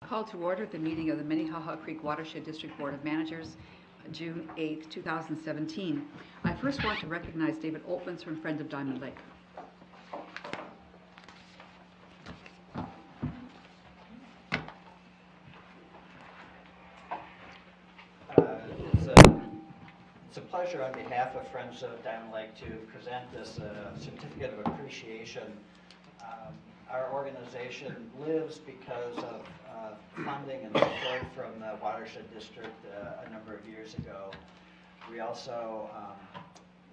Call to order the meeting of the Minnehaha Creek Watershed District Board of Managers, June 8, 2017. I first want to recognize David Oltmans from Friends of Diamond Lake. It's a pleasure on behalf of Friends of Diamond Lake to present this certificate of appreciation. Our organization lives because of funding and support from the Watershed District a number of years ago. We also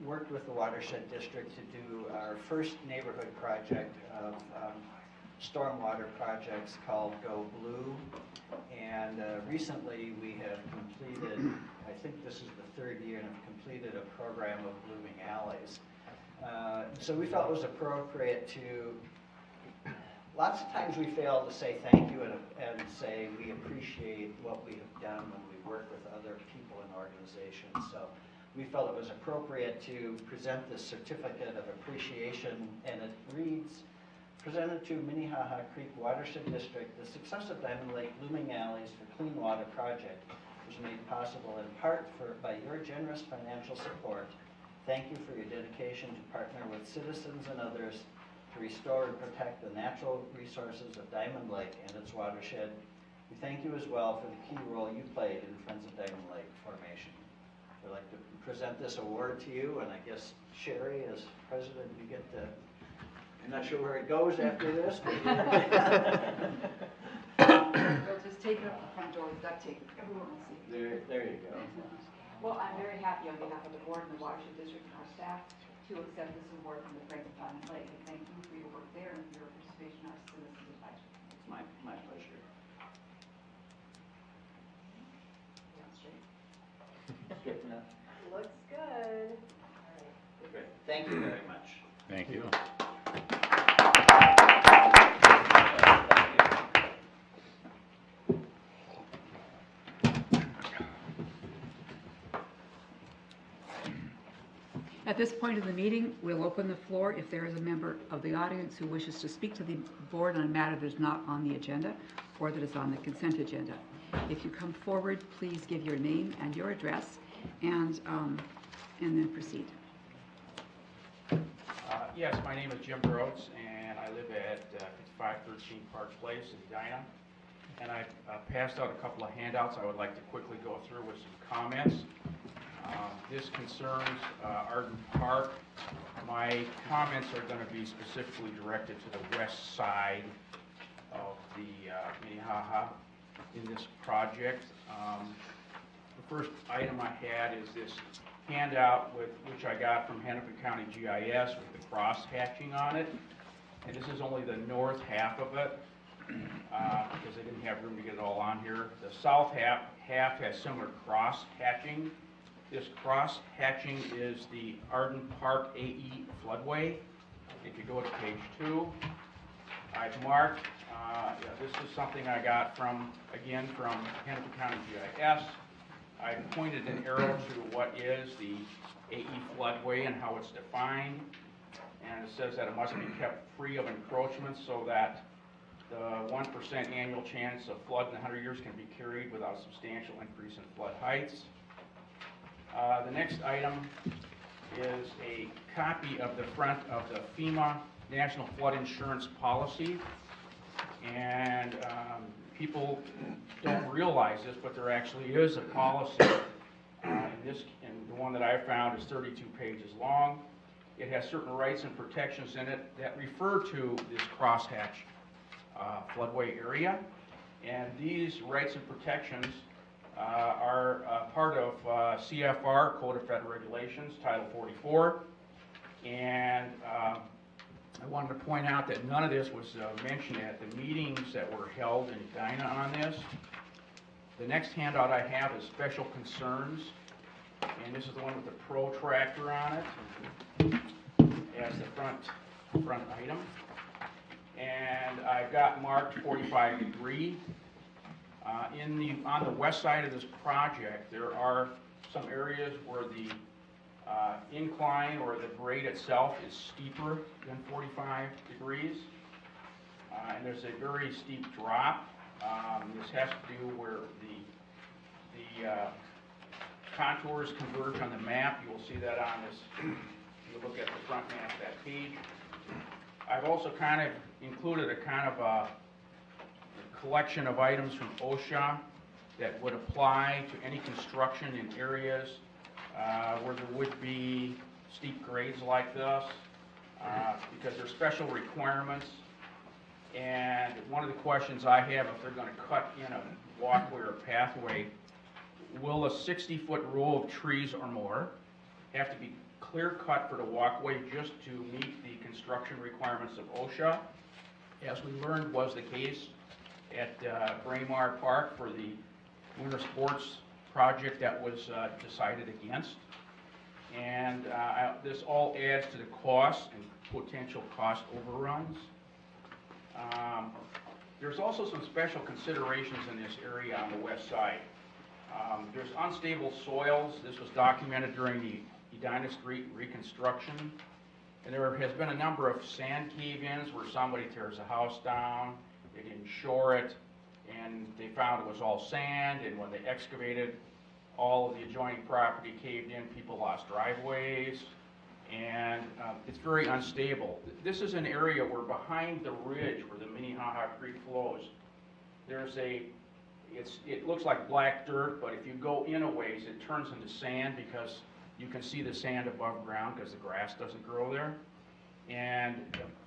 worked with the Watershed District to do our first neighborhood project of stormwater projects called Go Blue. And recently we have completed, I think this is the third year, and have completed a program of blooming alleys. So we felt it was appropriate to, lots of times we fail to say thank you and say we appreciate what we have done when we work with other people and organizations. So we felt it was appropriate to present this certificate of appreciation, and it reads, presented to Minnehaha Creek Watershed District, the success of Diamond Lake Blooming Alleys for Clean Water Project was made possible in part by your generous financial support. Thank you for your dedication to partner with citizens and others to restore and protect the natural resources of Diamond Lake and its watershed. We thank you as well for the key role you played in Friends of Diamond Lake formation. I'd like to present this award to you, and I guess Sherry, as president, you get to, I'm not sure where it goes after this, but We'll just take it up the front door with duct tape. Everyone will see. there you go. Well, I'm very happy on behalf of the board and the Watershed District and our staff to accept this award from the Friends of Diamond Lake. And thank you for your work there and for your participation in our citizens advisory. It's my pleasure. Good enough. Looks good. All right. Great. Thank you very much. Thank you. At this point of the meeting, we'll open the floor if there is a member of the audience who wishes to speak to the board on a matter that is not on the agenda or that is on the consent agenda. If you come forward, please give your name and your address and then proceed. Yes, my name is Jim Rhodes, and I live at 5513 Park Place in Edina. And I passed out a couple of handouts I would like to quickly go through with some comments. This concerns Arden Park. My comments are going to be specifically directed to the west side of the Minnehaha in this project. The first item I had is this handout which I got from Hennepin County GIS with the cross hatching on it. And this is only the north half of it because they didn't have room to get it all on here. The south half has similar cross hatching. This cross hatching is the Arden Park AE floodway. If you go to page 2, I've marked, this is something I got from Hennepin County GIS. I pointed an arrow to what is the AE floodway and how it's defined. And it says that it must be kept free of encroachments so that the 1% annual chance of flood in 100 years can be carried without a substantial increase in flood heights. The next item is a copy of the front of the FEMA National Flood Insurance Policy. And people don't realize this, but there actually is a policy. And the one that I found is 32 pages long. It has certain rights and protections in it that refer to this crosshatch floodway area. And these rights and protections are part of CFR, Code of Federal Regulations, Title 44. And I wanted to point out that none of this was mentioned at the meetings that were held in Edina on this. The next handout I have is special concerns, and this is the one with the protractor on it as the front item. And I've got marked 45 degree. On the west side of this project, there are some areas where the incline or the grade itself is steeper than 45 degrees. And there's a very steep drop This has to do where the contours converge on the map. You will see that on this, if you look at the front map of that page. I've also kind of included a kind of a collection of items from OSHA that would apply to any construction in areas where there would be steep grades like this, because there are special requirements. And one of the questions I have, if they're going to cut in a walkway or pathway, will a 60-foot row of trees or more have to be clear cut for the walkway just to meet the construction requirements of OSHA? As we learned was the case at Braemar Park for the winter sports project that was decided against. And this all adds to the cost and potential cost overruns. There's also some special considerations in this area on the west side. There's unstable soils. This was documented during the Edina Street reconstruction. And there has been a number of sand cave-ins where somebody tears a house down, they didn't shore it, and they found it was all sand, and when they excavated, all of the adjoining property caved in, people lost driveways, and it's very unstable. This is an area where behind the ridge where the Minnehaha Creek flows, there's it looks like black dirt, but if you go in a ways, it turns into sand because you can see the sand above ground because the grass doesn't grow there. And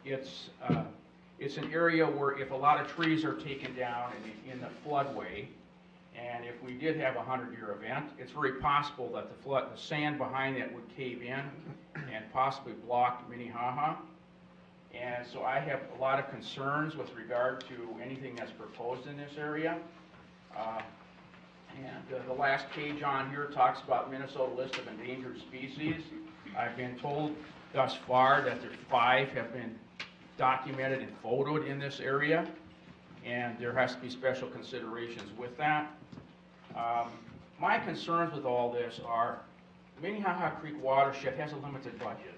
it's an area where if a lot of trees are taken down in the floodway, and if we did have a 100-year event, it's very possible that the sand behind that would cave in and possibly block Minnehaha. And so I have a lot of concerns with regard to anything that's proposed in this area. The last page on here talks about Minnesota list of endangered species. I've been told thus far that there's 5 have been documented and photoed in this area, and there has to be special considerations with that. My concerns with all this are Minnehaha Creek watershed has a limited budget.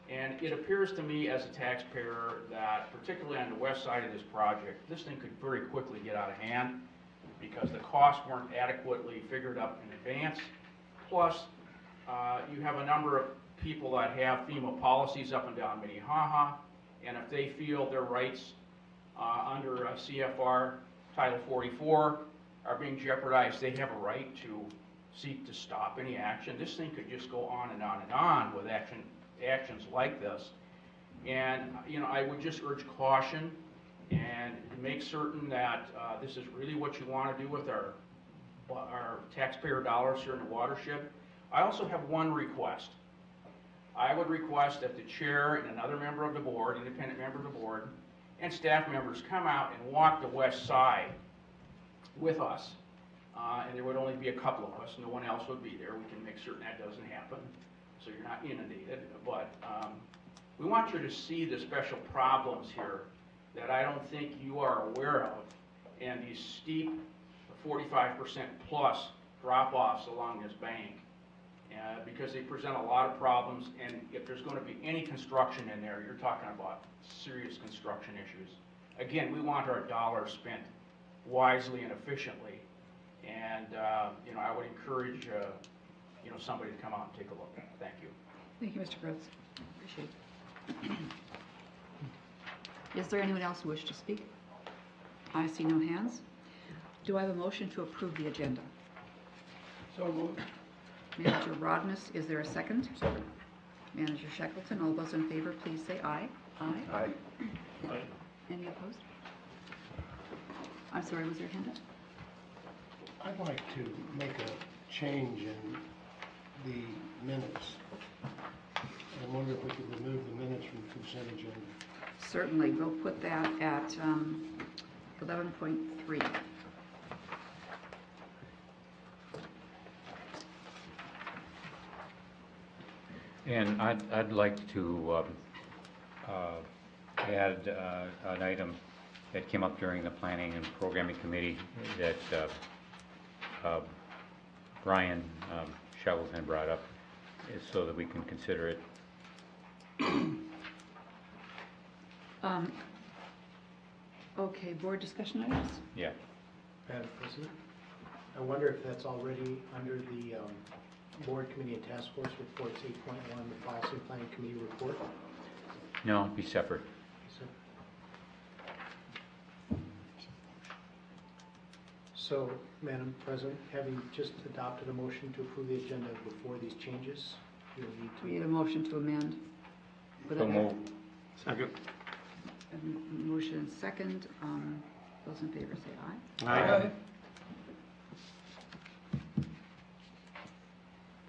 And it appears to me as a taxpayer that, particularly on the west side of this project, this thing could very quickly get out of hand because the costs weren't adequately figured up in advance. Plus, you have a number of people that have FEMA policies up and down Minnehaha, and if they feel their rights under CFR Title 44 are being jeopardized, they have a right to seek to stop any action. This thing could just go on and on and on with actions like this. And I would just urge caution and make certain that this is really what you want to do with our taxpayer dollars here in the watershed. I also have one request. I would request that the chair and another member of the board, independent member of the board, and staff members come out and walk the west side with us. And there would only be a couple of us, no one else would be there. We can make certain that doesn't happen, so you're not inundated. But we want you to see the special problems here that I don't think you are aware of, and these steep 45% plus drop-offs along this bank, because they present a lot of problems, and if there's going to be any construction in there, you're talking about serious construction issues. Again, we want our dollars spent wisely and efficiently, and I would encourage somebody to come out and take a look. Thank you. Thank you, Mr. Gross. Appreciate it. Is there anyone else who wishes to speak? I see no hands. Do I have a motion to approve the agenda? So moved. Manager Rodness, is there a second? Second. Manager Shackleton, all those in favor, please say aye. Aye. Aye. Any opposed? I'm sorry, was there a hand up? I'd like to make a change in the minutes. I wonder if we could remove the minutes from the consent agenda. Certainly, we'll put that at 11.3. And I'd like to add an item that came up during the Planning and Programming Committee that Brian Shackleton brought up, is so that we can consider it. Okay, board discussion items? Yeah. Madam President, I wonder if that's already under the Board Committee and Task Force Reports 8.1, the Policy Planning Committee report. No, be separate. So, Madam President, having just adopted a motion to approve the agenda before these changes, you'll need We need to... a motion to amend. Would So that- move. Second. A motion and second. Those in favor say aye. Aye.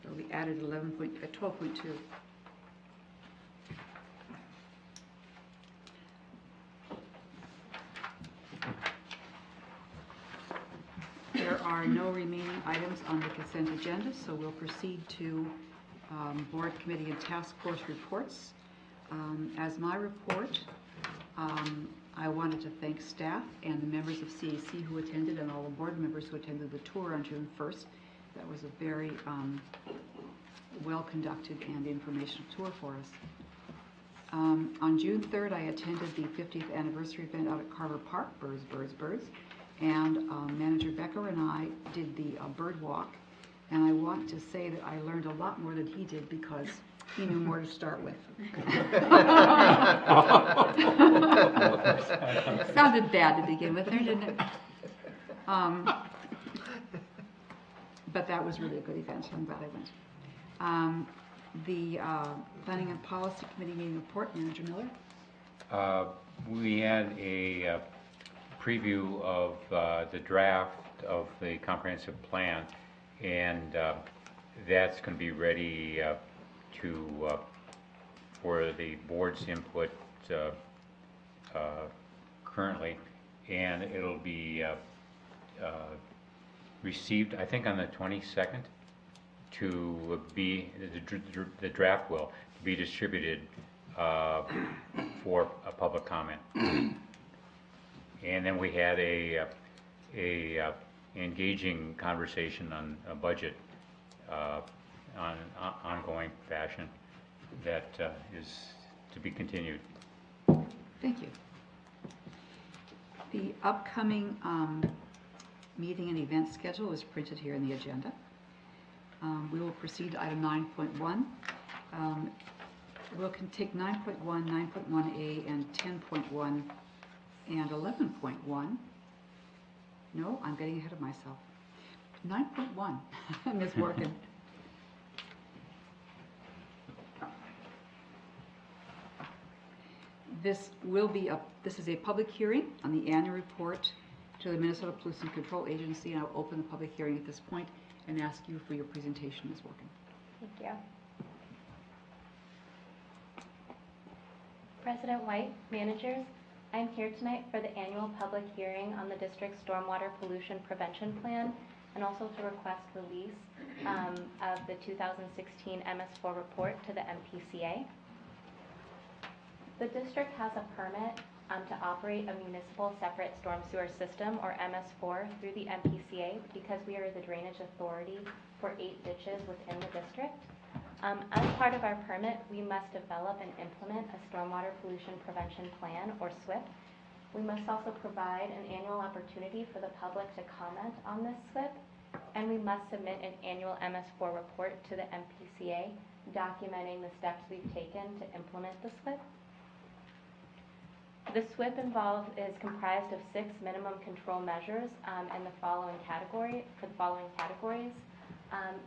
So we added 12.2. There are no remaining items on the consent agenda, so we'll proceed to Board Committee and Task Force reports. As my report, I wanted to thank staff and the members of CAC who attended and all the board members who attended the tour on June 1st. That was a very well-conducted and informational tour for us. On June 3rd, I attended the 50th anniversary event out at Carver Park, Birds, Birds, Birds. And Manager Becker and I did the bird walk. And I want to say that I learned a lot more than he did because he knew more to start with. Sounded bad to begin with there, didn't it? But that was really a good event. I'm glad I went. The Planning and Policy Committee meeting report, Manager Miller. We had a preview of the draft of the comprehensive plan, and that's going to be ready for the board's input currently, and it'll be received, I think, on the 22nd to be, the draft will be distributed for a public comment. And then we had a engaging conversation on a budget on an ongoing fashion that is to be continued. Thank you. The upcoming meeting and event schedule is printed here in the agenda. We will proceed to item 9.1. We'll take 9.1, 9.1A, and 10.1, and 11.1. No, I'm getting ahead of myself. 9.1, Ms. Morgan. This is a public hearing on the annual report to the Minnesota Pollution Control Agency, and I'll open the public hearing at this point and ask you for your presentation, Ms. Morgan. Thank you. President White, managers, I'm here tonight for the annual public hearing on the district's stormwater pollution prevention plan, and also to request release of the 2016 MS4 report to the MPCA. The district has a permit to operate a municipal separate storm sewer system, or MS4, through the MPCA because we are the drainage authority for 8 ditches within the district. As part of our permit, we must develop and implement a stormwater pollution prevention plan, or SWIP. We must also provide an annual opportunity for the public to comment on this SWIP, and we must submit an annual MS4 report to the MPCA documenting the steps we've taken to implement the SWIP. The SWIP is comprised of 6 minimum control measures in the following categories.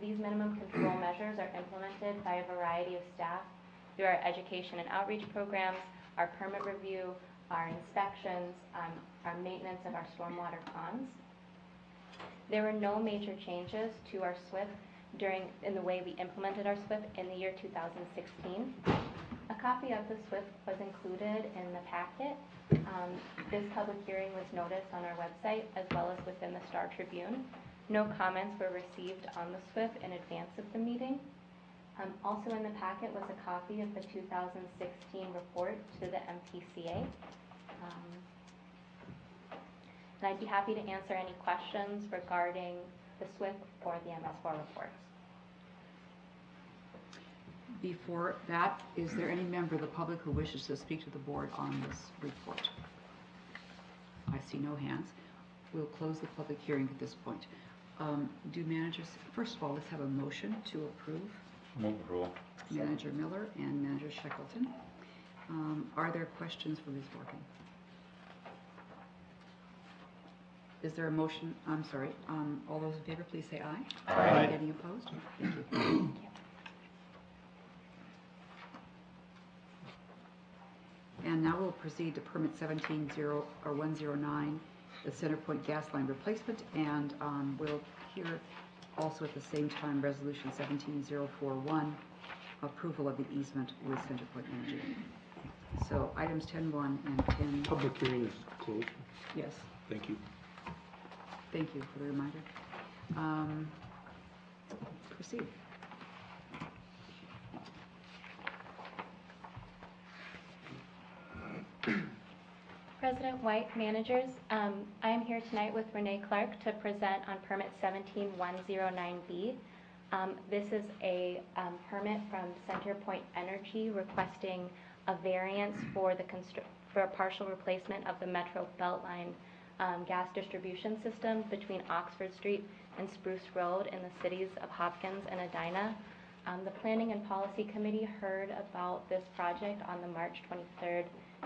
These minimum control measures are implemented by a variety of staff through our education and outreach programs, our permit review, our inspections, our maintenance of our stormwater ponds. There were no major changes to our SWIP in the way we implemented our SWIP in the year 2016. A copy of the SWIP was included in the packet. This public hearing was noticed on our website as well as within the Star Tribune. No comments were received on the SWIP in advance of the meeting. Also in the packet was a copy of the 2016 report to the MPCA. And I'd be happy to answer any questions regarding the SWIP or the MS4 reports. Before that, is there any member of the public who wishes to speak to the board on this report? I see no hands. We'll close the public hearing at this point. Do managers, first of all, let's have a motion to approve Move approval. Manager Miller and Manager Shackleton. Are there questions for Ms. Morgan? Is there a motion? I'm sorry. All those in favor, please say aye. Aye. Any opposed? Thank you. And now we'll proceed to permit 109, the Center Point gas line replacement, and we'll hear also at the same time Resolution 17041, approval of the easement with Center Point Energy. So items 10.1 and 10. Public hearing is closed. Yes, Thank you. thank you for the reminder. Proceed. President White, managers, I am here tonight with Renee Clark to present on permit 17109B. This is a permit from Center Point Energy requesting a variance for for a partial replacement of the Metro Beltline gas distribution system between Oxford Street and Spruce Road in the cities of Hopkins and Edina. The Planning and Policy Committee heard about this project on the March 23rd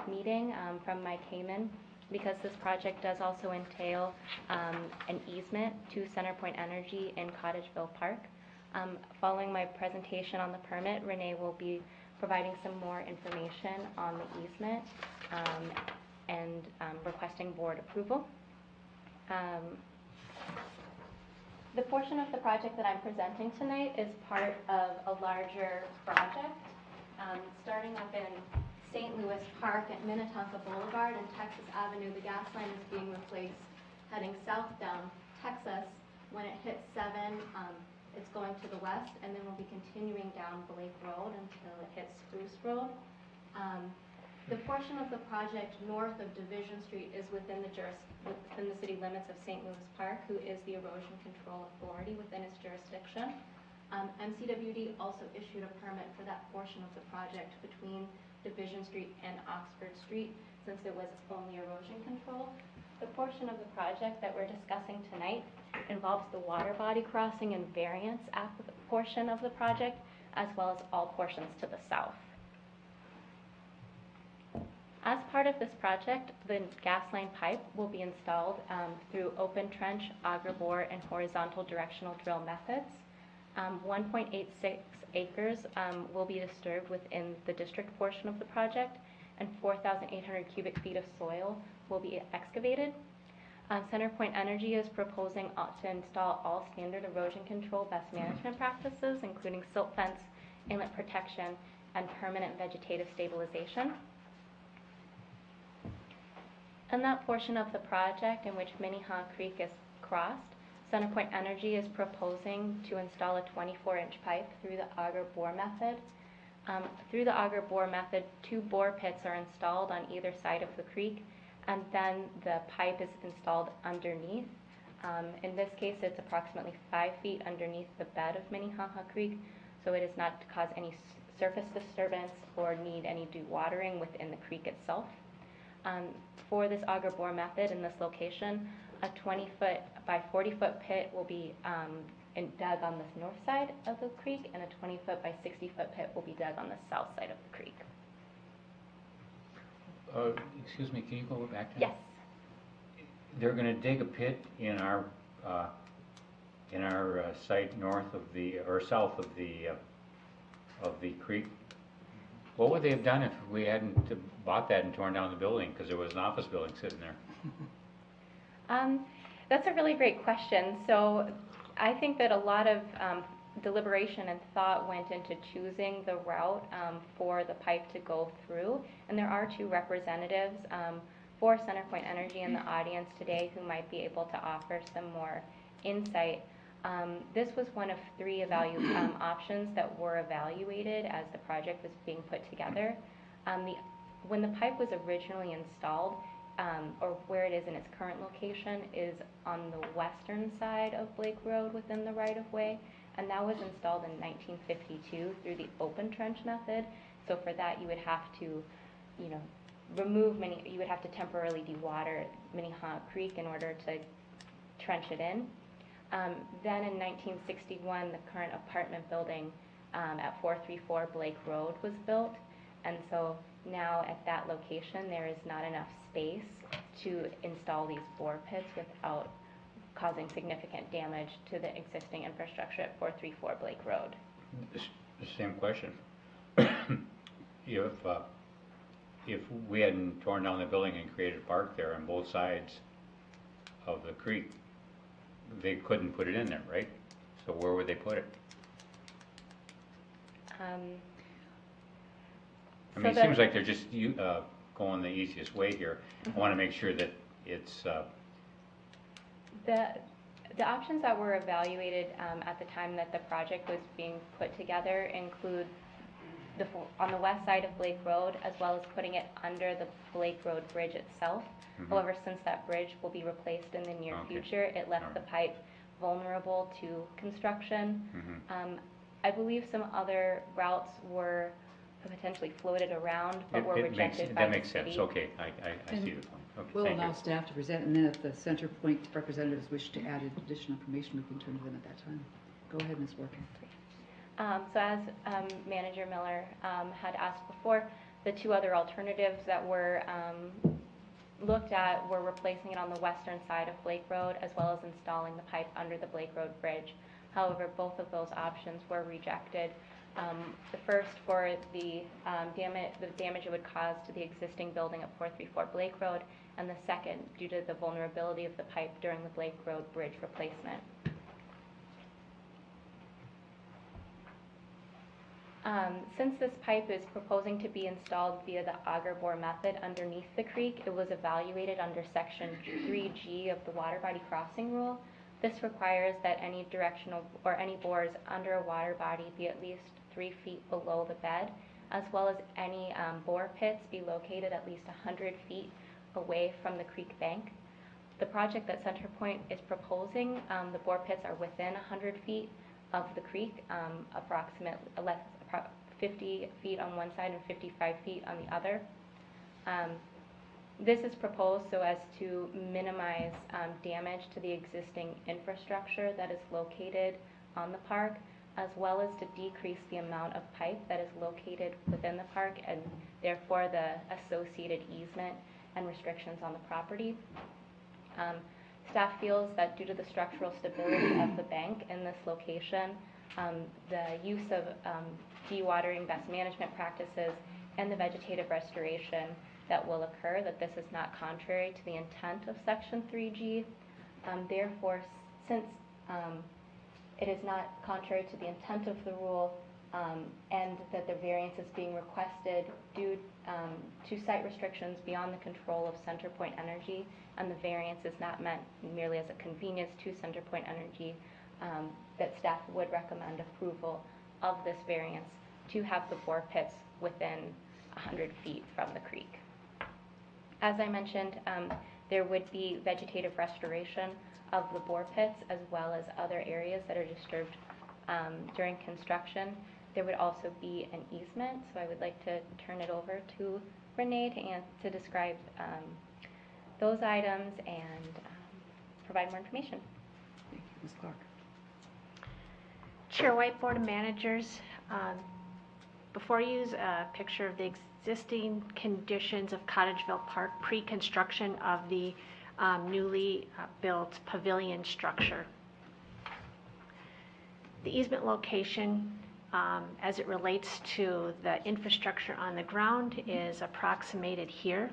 meeting from Mike Heyman, because this project does also entail an easement to Center Point Energy in Cottageville Park. Following my presentation on the permit, Renee will be providing some more information on the easement and requesting board approval. The portion of the project that I'm presenting tonight is part of a larger project. Starting up in St. Louis Park at Minnetonka Boulevard and Texas Avenue, the gas line is being replaced heading south down Texas. When it hits 7, it's going to the west, and then we'll be continuing down Blake Road until it hits Spruce Road. The portion of the project north of Division Street is within the city limits of St. Louis Park, who is the erosion control authority within its jurisdiction. MCWD also issued a permit for that portion of the project between Division Street and Oxford Street, since it was only erosion control. The portion of the project that we're discussing tonight involves the water body crossing and variance portion of the project, as well as all portions to the south. As part of this project, the gas line pipe will be installed through open trench, auger bore, and horizontal directional drill methods. 1.86 acres will be disturbed within the district portion of the project, and 4,800 cubic feet of soil will be excavated. Center Point Energy is proposing to install all standard erosion control best management practices, including silt fence, inlet protection, and permanent vegetative stabilization. In that portion of the project in which Minnehaha Creek is crossed, Center Point Energy is proposing to install a 24-inch pipe through the auger bore method. Through the auger bore method, 2 bore pits are installed on either side of the creek, and then the pipe is installed underneath. In this case, it's approximately 5 feet underneath the bed of Minnehaha Creek, so it is not to cause any surface disturbance or need any dewatering within the creek itself. For this auger bore method in this location, a 20-foot by 40-foot pit will be dug on the north side of the creek, and a 20-foot by 60-foot pit will be dug on the south side of the creek. Excuse me, can you go back to that? Yes. They're going to dig a pit in our site north of the, or south of the creek. What would they have done if we hadn't bought that and torn down the building, because there was an office building sitting there? That's a really great question. So I think that a lot of deliberation and thought went into choosing the route for the pipe to go through. And there are 2 representatives for Center Point Energy in the audience today who might be able to offer some more insight. This was one of 3 options that were evaluated as the project was being put together. When the pipe was originally installed, or where it is in its current location, is on the western side of Blake Road within the right-of-way, and that was installed in 1952 through the open trench method. So for that, you would have to, remove you would have to temporarily dewater Minnehaha Creek in order to trench it in. Then in 1961, the current apartment building at 434 Blake Road was built, and so now at that location there is not enough space to install these bore pits without causing significant damage to the existing infrastructure at 434 Blake Road. The same question. If we hadn't torn down the building and created a park there on both sides of the creek, they couldn't put it in there, right? So where would they put it? I mean, it seems like they're just going the easiest way here. I want to make sure that it's... The options that were evaluated at the time that the project was being put together include on the west side of Blake Road, as well as putting it under the Blake Road Bridge itself. However, since that bridge will be replaced in the near future, it left the pipe vulnerable to construction. I believe some other routes were potentially floated around, but were rejected by the city. That makes sense, okay, I see the point. Okay, We'll thank allow you. staff to present, and then if the Center Point representatives wish to add additional information, we can turn to them at that time. Go ahead, Ms. Worker. So as Manager Miller had asked before, the two other alternatives that were looked at were replacing it on the western side of Blake Road, as well as installing the pipe under the Blake Road Bridge. However, both of those options were rejected. The first for the damage it would cause to the existing building at 434 Blake Road, and the second due to the vulnerability of the pipe during the Blake Road Bridge replacement. Since this pipe is proposing to be installed via the auger bore method underneath the creek, it was evaluated under Section 3G of the Water Body Crossing Rule. This requires that any directional or any bores under a water body be at least 3 feet below the bed, as well as any bore pits be located at least 100 feet away from the creek bank. The project that CenterPoint is proposing, the bore pits are within 100 feet of the creek, approximately 50 feet on one side and 55 feet on the other. This is proposed so as to minimize damage to the existing infrastructure that is located on the park, as well as to decrease the amount of pipe that is located within the park, and therefore the associated easement and restrictions on the property. Staff feels that due to the structural stability of the bank in this location, the use of dewatering best management practices and the vegetative restoration that will occur, that this is not contrary to the intent of Section 3G. Therefore, since it is not contrary to the intent of the rule, and that the variance is being requested due to site restrictions beyond the control of CenterPoint Energy, and the variance is not meant merely as a convenience to CenterPoint Energy, that staff would recommend approval of this variance to have the bore pits within 100 feet from the creek. As I mentioned, there would be vegetative restoration of the bore pits, as well as other areas that are disturbed during construction. There would also be an easement, so I would like to turn it over to Renee to describe those items and provide more information. Thank you, Ms. Clark. Chair White, Board of Managers, before you use a picture of the existing conditions of Cottageville Park pre-construction of the newly built pavilion structure. The easement location as it relates to the infrastructure on the ground is approximated here.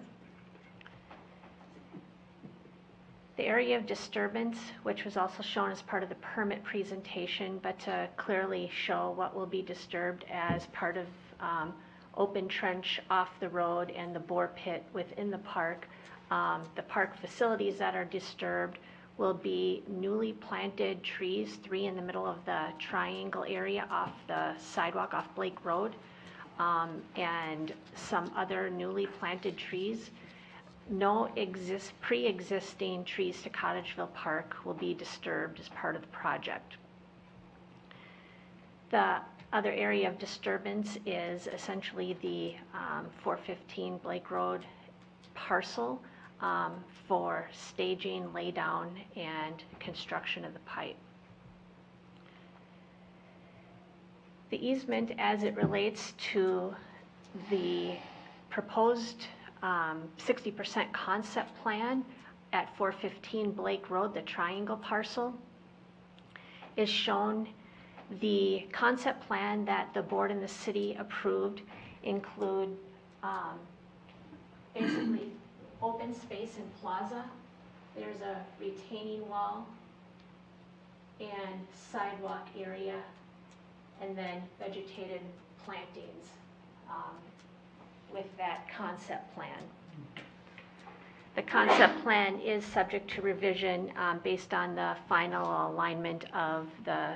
The area of disturbance, which was also shown as part of the permit presentation, but to clearly show what will be disturbed as part of open trench off the road and the bore pit within the park. The park facilities that are disturbed will be newly planted trees, 3 in the middle of the triangle area off the sidewalk off Blake Road, and some other newly planted trees. No pre-existing trees to Cottageville Park will be disturbed as part of the project. The other area of disturbance is essentially the 415 Blake Road parcel for staging, laydown, and construction of the pipe. The easement, as it relates to the proposed 60% concept plan at 415 Blake Road, the triangle parcel, is shown. The concept plan that the board and the city approved include basically open space and plaza. There's a retaining wall and sidewalk area, and then vegetated plantings with that concept plan. The concept plan is subject to revision based on the final alignment of the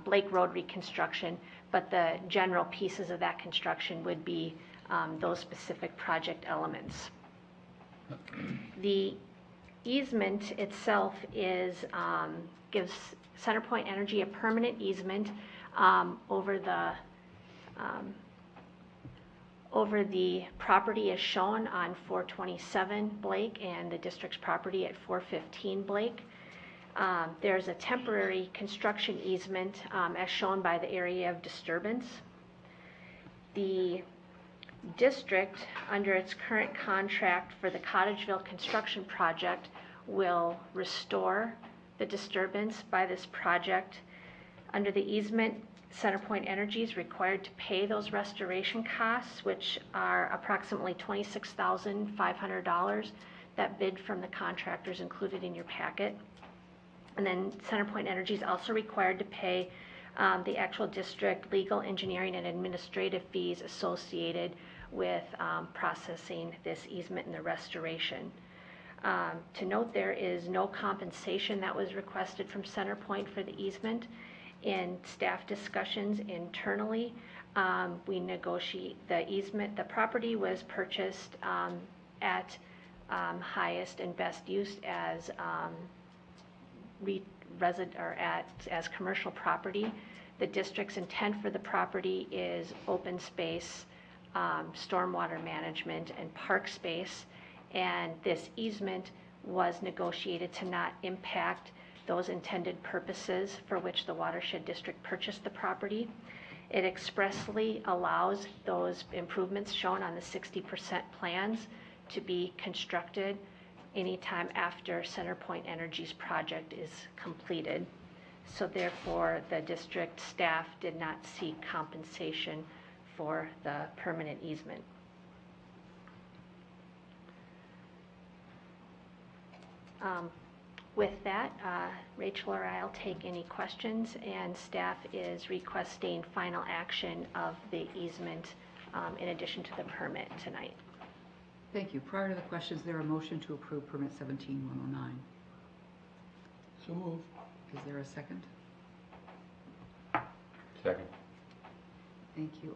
Blake Road reconstruction, but the general pieces of that construction would be those specific project elements. The easement itself gives CenterPoint Energy a permanent easement over the property as shown on 427 Blake and the district's property at 415 Blake. There's a temporary construction easement as shown by the area of disturbance. The district, under its current contract for the Cottageville construction project, will restore the disturbance by this project. Under the easement, CenterPoint Energy is required to pay those restoration costs, which are approximately $26,500. That bid from the contractors included in your packet. And then CenterPoint Energy is also required to pay the actual district legal, engineering, and administrative fees associated with processing this easement and the restoration. To note, there is no compensation that was requested from CenterPoint for the easement. In staff discussions internally, we negotiate the easement. The property was purchased at highest and best use as as commercial property. The district's intent for the property is open space, stormwater management, and park space. And this easement was negotiated to not impact those intended purposes for which the watershed district purchased the property. It expressly allows those improvements shown on the 60% plans to be constructed anytime after CenterPoint Energy's project is completed. So therefore, the district staff did not seek compensation for the permanent easement. With that, Rachel or I'll take any questions, and staff is requesting final action of the easement in addition to the permit tonight. Thank you. Prior to the questions, there a motion to approve permit 17109. So moved. Is there a second? Second. Thank you.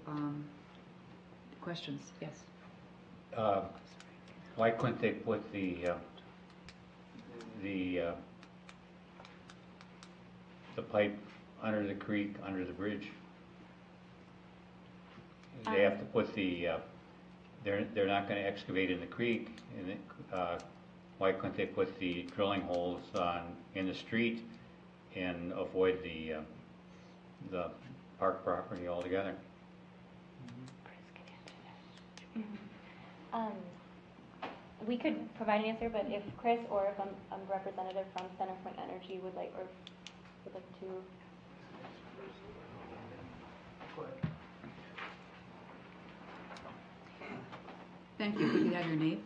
Questions? Yes. Why couldn't they put the pipe under the creek, under the bridge? They have to put the, they're not gonna excavate in the creek, and why couldn't they put the drilling holes in the street and avoid the park property altogether? We could provide an answer, but if Chris or if a representative from CenterPoint Energy would like to. Thank you. Could you have your name?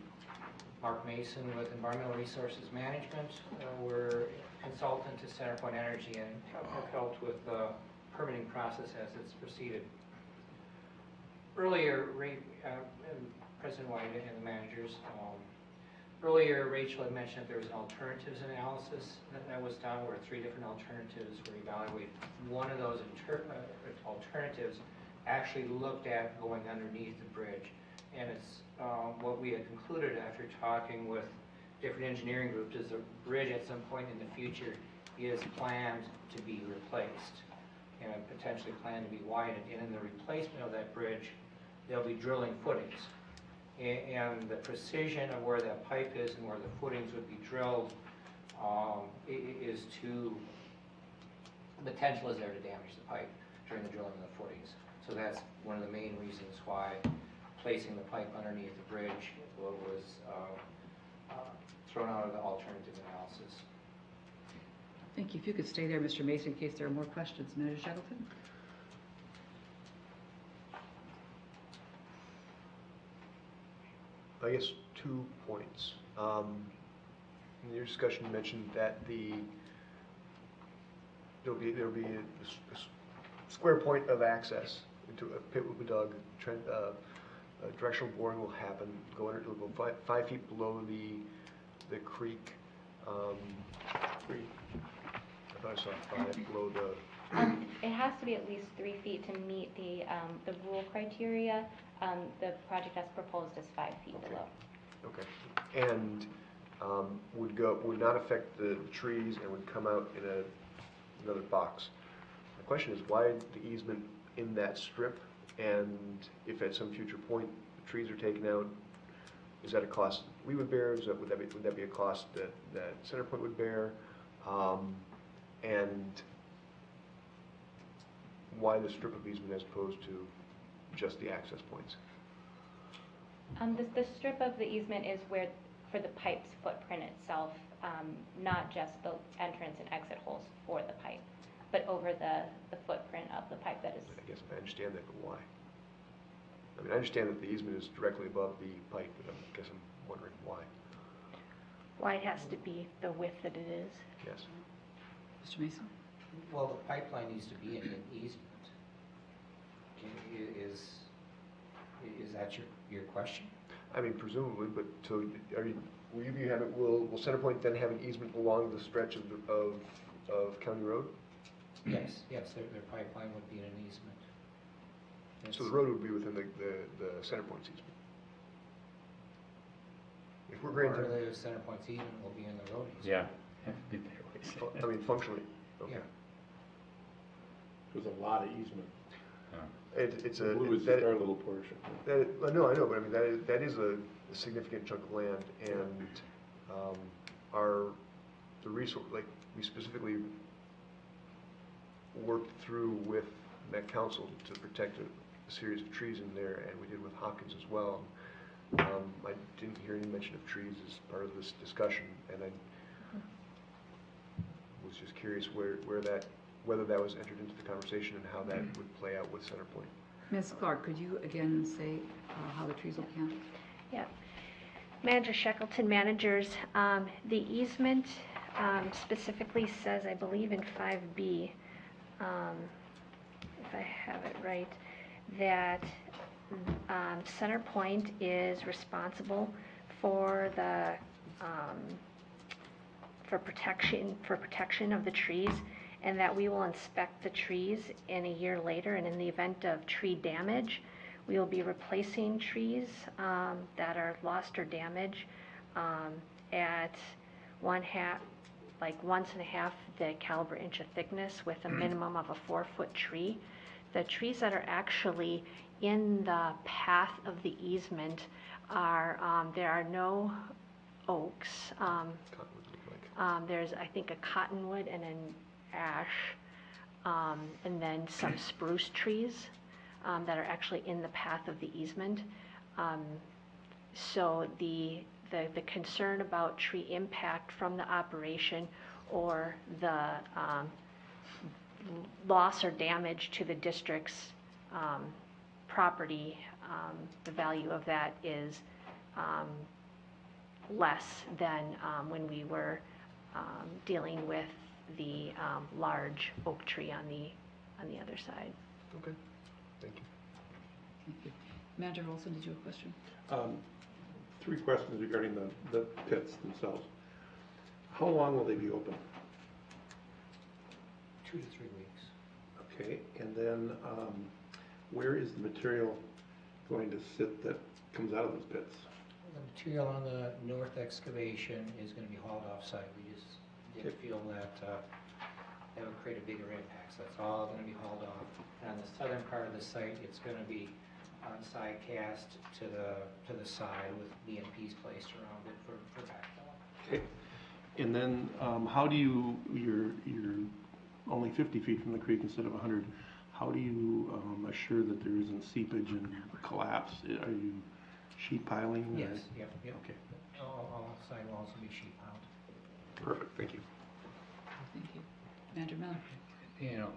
Mark Mason with Environmental Resources Management. We're consultant to CenterPoint Energy and have helped with the permitting process as it's proceeded. Earlier, President White and the managers, earlier Rachel had mentioned that there was an alternatives analysis that was done where 3 different alternatives were evaluated. One of those alternatives actually looked at going underneath the bridge, and it's what we had concluded after talking with different engineering groups is the bridge at some point in the future is planned to be replaced and potentially planned to be widened, and in the replacement of that bridge there'll be drilling footings. And the precision of where that pipe is and where the footings would be drilled is too, the potential is there to damage the pipe during the drilling of the footings. So that's one of the main reasons why placing the pipe underneath the bridge was thrown out of the alternative analysis. Thank you. If you could stay there, Mr. Mason, in case there are more questions. Manager Shackleton? I guess 2 points. In your discussion, you mentioned that there'll be a square point of access into a pit will be dug. Directional boring will happen. It'll go 5 feet below the creek. I thought I saw 5 below the. It has to be at least 3 feet to meet the rule criteria. The project as proposed is 5 feet below. Okay. And would not affect the trees and would come out in another box. The question is, why the easement in that strip? And if at some future point the trees are taken out, is that a cost we would bear? Would that be a cost that CenterPoint would bear? And why the strip of easement as opposed to just the access points? The strip of the easement is where, for the pipe's footprint itself, not just the entrance and exit holes for the pipe, but over the footprint of the pipe that is. I guess I understand that, but why? I mean, I understand that the easement is directly above the pipe, but I guess I'm wondering why. Why it has to be the width that it is. Yes. Mr. Mason? Well, the pipeline needs to be in an easement. Is that your question? I mean, presumably, but so will CenterPoint then have an easement along the stretch of County Road? Yes, their pipeline would be in an easement. So the road would be within the CenterPoint's easement. If we're Part granting, of the CenterPoint's easement will be in the road easement. Yeah. I mean, functionally, okay. Yeah. There's a lot of easement. It's The a blue is that- just our little portion. no, I know, but I mean that is a significant chunk of land, and the resource, like we specifically worked through with Met Council to protect a series of trees in there, and we did with Hopkins as well. I didn't hear any mention of trees as part of this discussion, and I was just curious whether that was entered into the conversation and how that would play out with CenterPoint. Ms. Clark, could you again say how the trees will count? Yeah. Manager Shackleton, managers, the easement specifically says, I believe in 5B, if I have it right, that CenterPoint is responsible for the protection of the trees, and that we will inspect the trees in a year later, and in the event of tree damage, we will be replacing trees that are lost or damaged at 1.5 the caliber inch of thickness with a minimum of a 4-foot tree. The trees that are actually in the path of the easement are, there are no oaks. Cottonwood look like. There's, I think, a cottonwood and an ash, and then some spruce trees that are actually in the path of the easement. So the concern about tree impact from the operation or the loss or damage to the district's property, the value of that is less than when we were dealing with the large oak tree on the other side. Okay, thank you. Thank you. Manager Olson, did you have a question? 3 questions regarding the pits themselves. How long will they be open? 2 to 3 weeks. Okay, and then where is the material going to sit that comes out of those pits? The material on the north excavation is going to be hauled off-site. We just didn't feel that that would create a bigger impact, so that's all going to be hauled off. And on the southern part of the site, it's going to be side cast to the side with BMPs placed around it for backfill. Okay. And then, how do you, you're only 50 feet from the creek instead of 100, how do you assure that there isn't seepage and collapse? Are you sheet piling? or- Yes, yep. Okay, All sidewalls will be sheet piled. perfect, thank you. Thank you. Manager Miller? You know,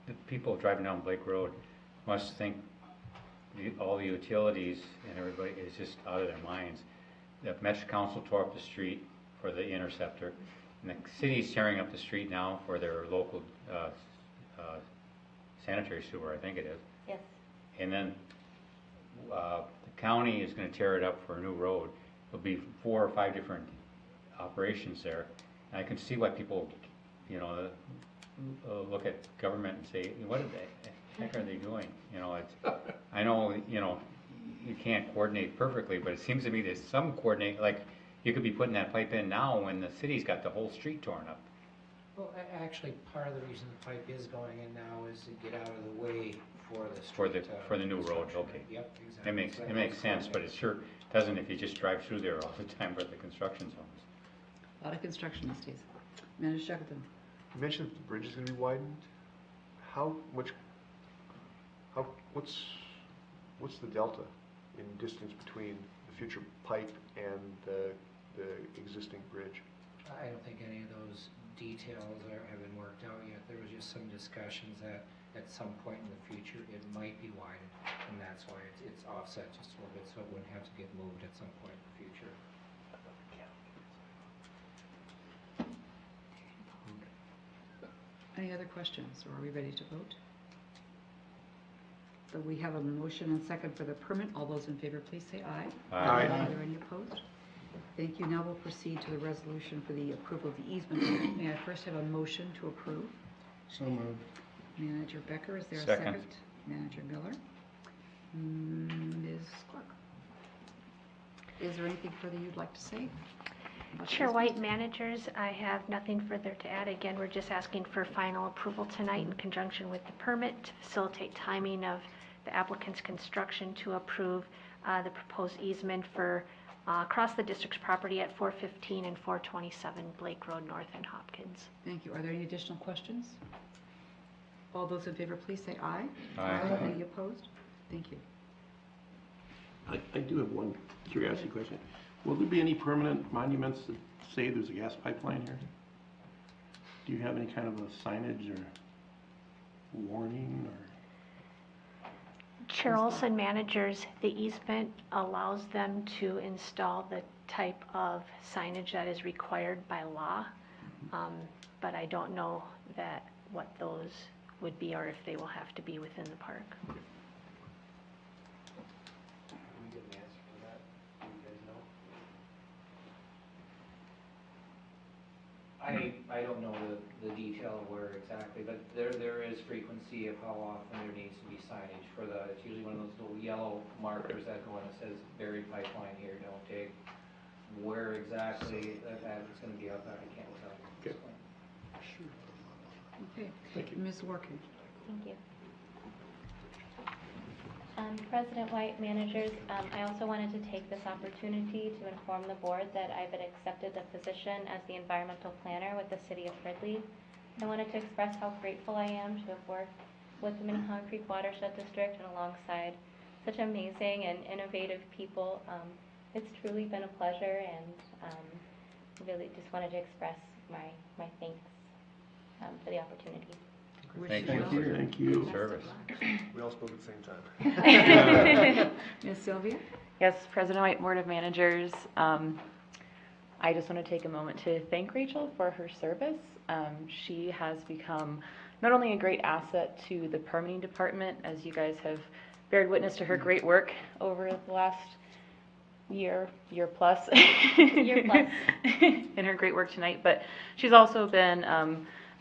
the people driving down Blake Road must think all the utilities and everybody is just out of their minds. The Metro Council tore up the street for the interceptor, and the city's tearing up the street now for their local sanitary sewer, I think it is. Yes. And then the county is going to tear it up for a new road. There'll be 4 or 5 different operations there. And I can see why people, you know, look at government and say, what the heck are they doing? You know, I know, you know, you can't coordinate perfectly, but it seems to me there's some coordinate, like you could be putting that pipe in now when the city's got the whole street torn up. Well, actually, part of the reason the pipe is going in now is to get out of the way for the For the- street, for the new road, construction. okay. Yep, exactly. It makes sense, but it sure doesn't if you just drive through there all the time with the construction zones. A lot of construction these days. Manager Shackleton? You mentioned that the bridge is going to be widened. What's the delta in distance between the future pipe and the existing bridge? I don't think any of those details have been worked out yet. There was just some discussions that at some point in the future, it might be widened, and that's why it's offset just a little bit, so it wouldn't have to get moved at some point in the future. Any other questions, or are we ready to vote? So we have a motion and second for the permit. All those in favor, please say aye. Aye. Are there any opposed? Thank you. Now we'll proceed to the resolution for the approval of the easement. May I first have a motion to approve? So moved. Manager Becker, is there a Second. second? Manager Miller? Ms. Clark? Is there anything further you'd like to say? about the Chair easement? White, managers, I have nothing further to add. Again, we're just asking for final approval tonight in conjunction with the permit to facilitate timing of the applicant's construction to approve the proposed easement for across the district's property at 415 and 427 Blake Road North in Hopkins. Thank you. Are there any additional questions? All those in favor, please say aye. Aye. Any opposed? Thank you. I do have one curiosity question. Will there be any permanent monuments that say there's a gas pipeline here? Do you have any kind of a signage or warning or? Chair Olson, managers, the easement allows them to install the type of signage that is required by law, but I don't know what those would be or if they will have to be within the park. Can we get an answer for that? Do you guys know? I don't know the detail of where exactly, but there is frequency of how often there needs to be signage for it's usually one of those little yellow markers that go in that says buried pipeline here, don't take. Where exactly that is gonna be up there, I can't tell you at this point. Okay. Thank you. Ms. Working? Thank you. President White, managers, I also wanted to take this opportunity to inform the board that I've accepted the position as the environmental planner with the city of Ridley. I wanted to express how grateful I am to have worked with the Minnehaha Creek Watershed District and alongside such amazing and innovative people. It's truly been a pleasure, and really just wanted to express my thanks for the opportunity. Thank Wish you. well. Thank you. Service. We all spoke at the same time. Ms. Sylvia? Yes, President White, Board of Managers. I just want to take a moment to thank Rachel for her service. She has become not only a great asset to the permitting department, as you guys have bared witness to her great work over the last year plus. Year plus. In her great work tonight, but she's also been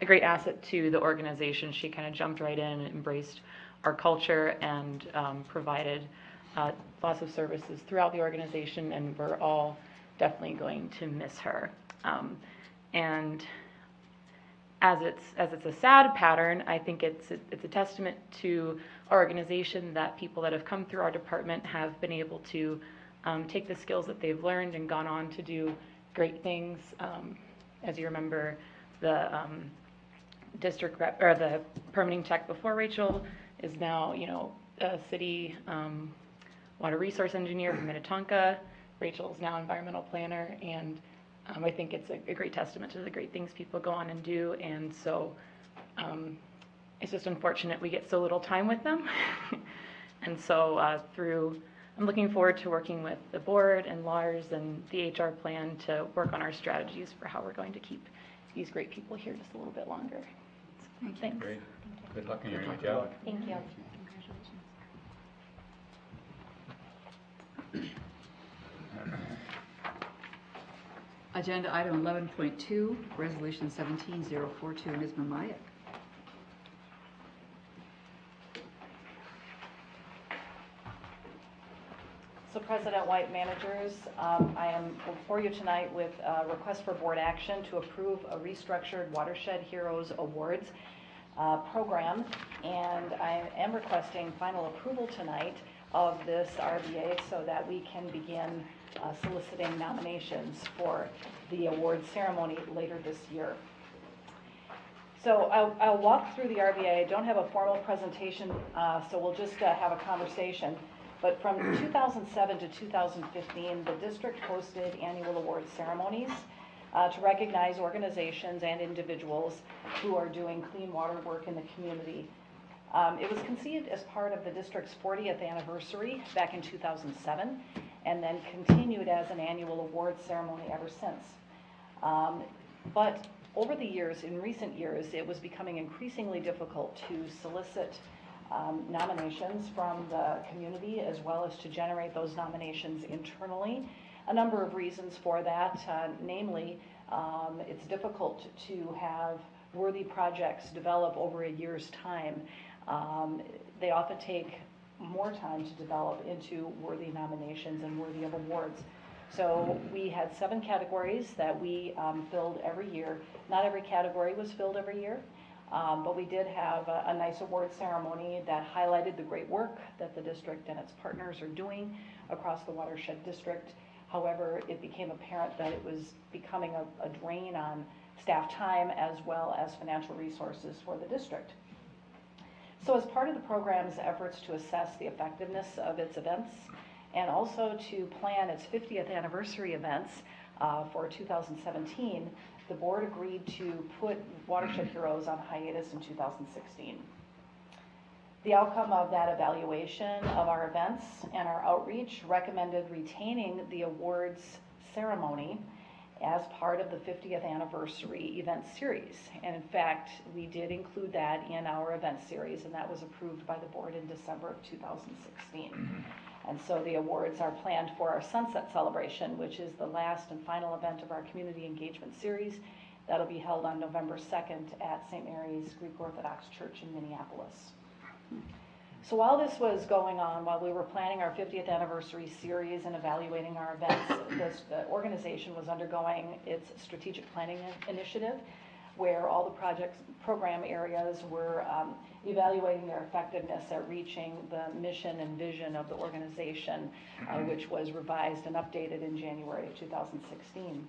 a great asset to the organization. She kind of jumped right in and embraced our culture and provided lots of services throughout the organization, and we're all definitely going to miss her. And as it's a sad pattern, I think it's a testament to our organization that people that have come through our department have been able to take the skills that they've learned and gone on to do great things. As you remember, the district rep, or the permitting tech before Rachel is now, a city water resource engineer from Minnetonka. Rachel's now environmental planner, and I think it's a great testament to the great things people go on and do, and so it's just unfortunate we get so little time with them. And so I'm looking forward to working with the board and Lars and the HR plan to work on our strategies for how we're going to keep these great people here just a little bit longer. So, thanks. Great. Good luck in your new job. Thank you. Agenda item 11.2, resolution 17042, Ms. Mamayak. So President White, managers, I am before you tonight with a request for board action to approve a restructured Watershed Heroes Awards program, and I am requesting final approval tonight of this RBA so that we can begin soliciting nominations for the award ceremony later this year. So I'll walk through the RBA. I don't have a formal presentation, so we'll just have a conversation. But from 2007 to 2015, the district hosted annual award ceremonies to recognize organizations and individuals who are doing clean water work in the community. It was conceived as part of the district's 40th anniversary back in 2007, and then continued as an annual award ceremony ever since. But over the years, in recent years, it was becoming increasingly difficult to solicit nominations from the community, as well as to generate those nominations internally. A number of reasons for that, namely, it's difficult to have worthy projects develop over a year's time. They often take more time to develop into worthy nominations and worthy of awards. So we had 7 categories that we filled every year. Not every category was filled every year. But we did have a nice award ceremony that highlighted the great work that the district and its partners are doing across the watershed district. However, it became apparent that it was becoming a drain on staff time as well as financial resources for the district. So as part of the program's efforts to assess the effectiveness of its events and also to plan its 50th anniversary events for 2017, the board agreed to put Watershed Heroes on hiatus in 2016. The outcome of that evaluation of our events and our outreach recommended retaining the awards ceremony as part of the 50th anniversary event series. And in fact, we did include that in our event series, and that was approved by the board in December of 2016. And so the awards are planned for our Sunset Celebration, which is the last and final event of our community engagement series. That'll be held on November 2nd at St. Mary's Greek Orthodox Church in Minneapolis. So while this was going on, while we were planning our 50th anniversary series and evaluating our events, the organization was undergoing its strategic planning initiative, where all the program areas were evaluating their effectiveness at reaching the mission and vision of the organization, which was revised and updated in January of 2016.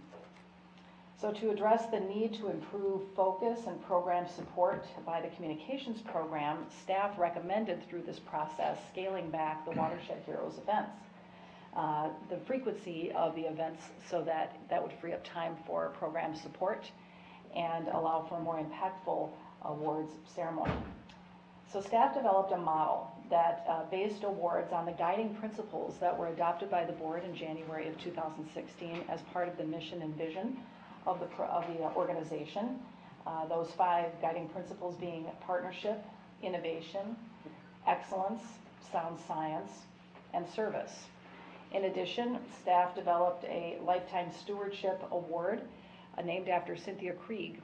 So to address the need to improve focus and program support by the communications program, staff recommended through this process scaling back the Watershed Heroes events, the frequency of the events, so that would free up time for program support and allow for a more impactful awards ceremony. So staff developed a model that based awards on the guiding principles that were adopted by the board in January of 2016 as part of the mission and vision of the organization. Those 5 guiding principles being partnership, innovation, excellence, sound science, and service. In addition, staff developed a Lifetime Stewardship Award named after Cynthia Krieg,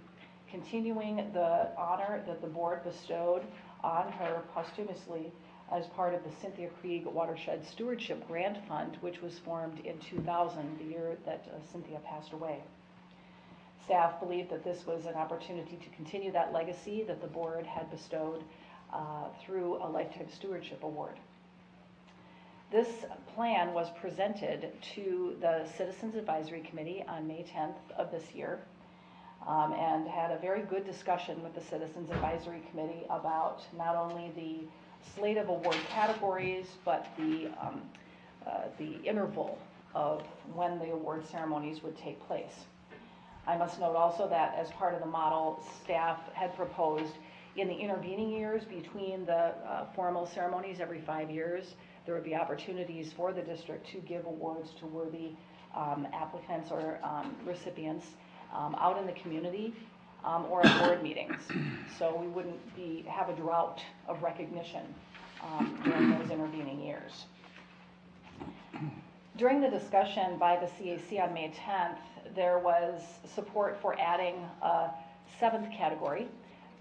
continuing the honor that the board bestowed on her posthumously as part of the Cynthia Krieg Watershed Stewardship Grant Fund, which was formed in 2000, the year that Cynthia passed away. Staff believed that this was an opportunity to continue that legacy that the board had bestowed through a Lifetime Stewardship Award. This plan was presented to the Citizens Advisory Committee on May 10th of this year, and had a very good discussion with the Citizens Advisory Committee about not only the slate of award categories, but the interval of when the award ceremonies would take place. I must note also that as part of the model, staff had proposed in the intervening years between the formal ceremonies every 5 years, there would be opportunities for the district to give awards to worthy applicants or recipients out in the community or at board meetings. So we wouldn't have a drought of recognition during those intervening years. During the discussion by the CAC on May 10th, there was support for adding a 7th category,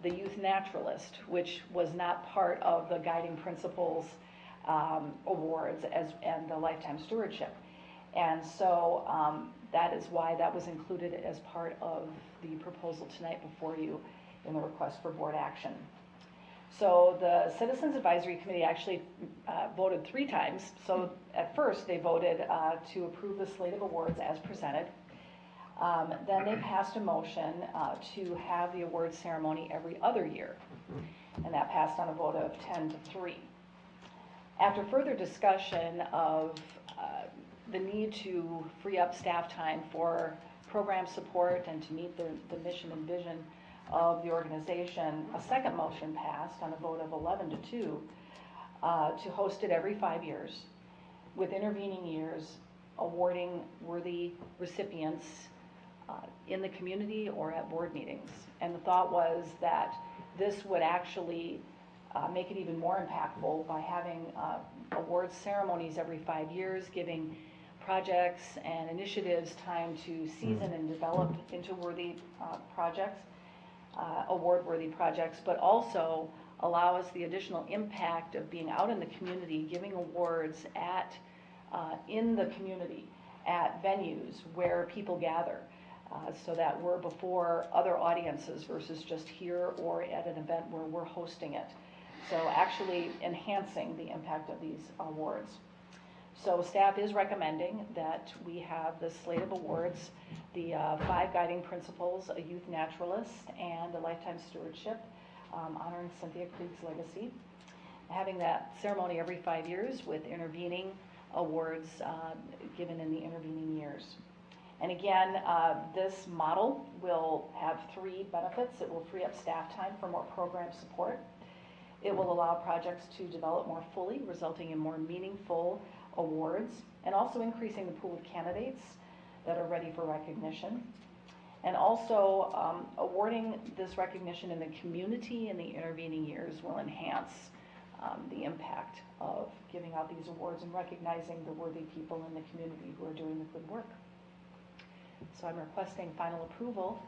the Youth Naturalist, which was not part of the Guiding Principles awards and the Lifetime Stewardship. And so that is why that was included as part of the proposal tonight before you in the request for board action. So the Citizens Advisory Committee actually voted 3 times. So at first they voted to approve the slate of awards as presented. Then they passed a motion to have the award ceremony every other year. And that passed on a vote of 10-3. After further discussion of the need to free up staff time for program support and to meet the mission and vision of the organization, a second motion passed on a vote of 11-2 to host it every 5 years, with intervening years awarding worthy recipients in the community or at board meetings. And the thought was that this would actually make it even more impactful by having awards ceremonies every 5 years, giving projects and initiatives time to season and develop into worthy projects, award-worthy projects, but also allow us the additional impact of being out in the community, giving awards at in the community, at venues where people gather, so that we're before other audiences versus just here or at an event where we're hosting it. So actually enhancing the impact of these awards. So staff is recommending that we have the slate of awards, the 5 guiding principles, a youth naturalist, and a lifetime stewardship, honoring Cynthia Krieg's legacy. Having that ceremony every 5 years with intervening awards given in the intervening years. And again, this model will have 3 benefits. It will free up staff time for more program support. It will allow projects to develop more fully, resulting in more meaningful awards, and also increasing the pool of candidates that are ready for recognition. And also awarding this recognition in the community in the intervening years will enhance the impact of giving out these awards and recognizing the worthy people in the community who are doing the good work. So I'm requesting final approval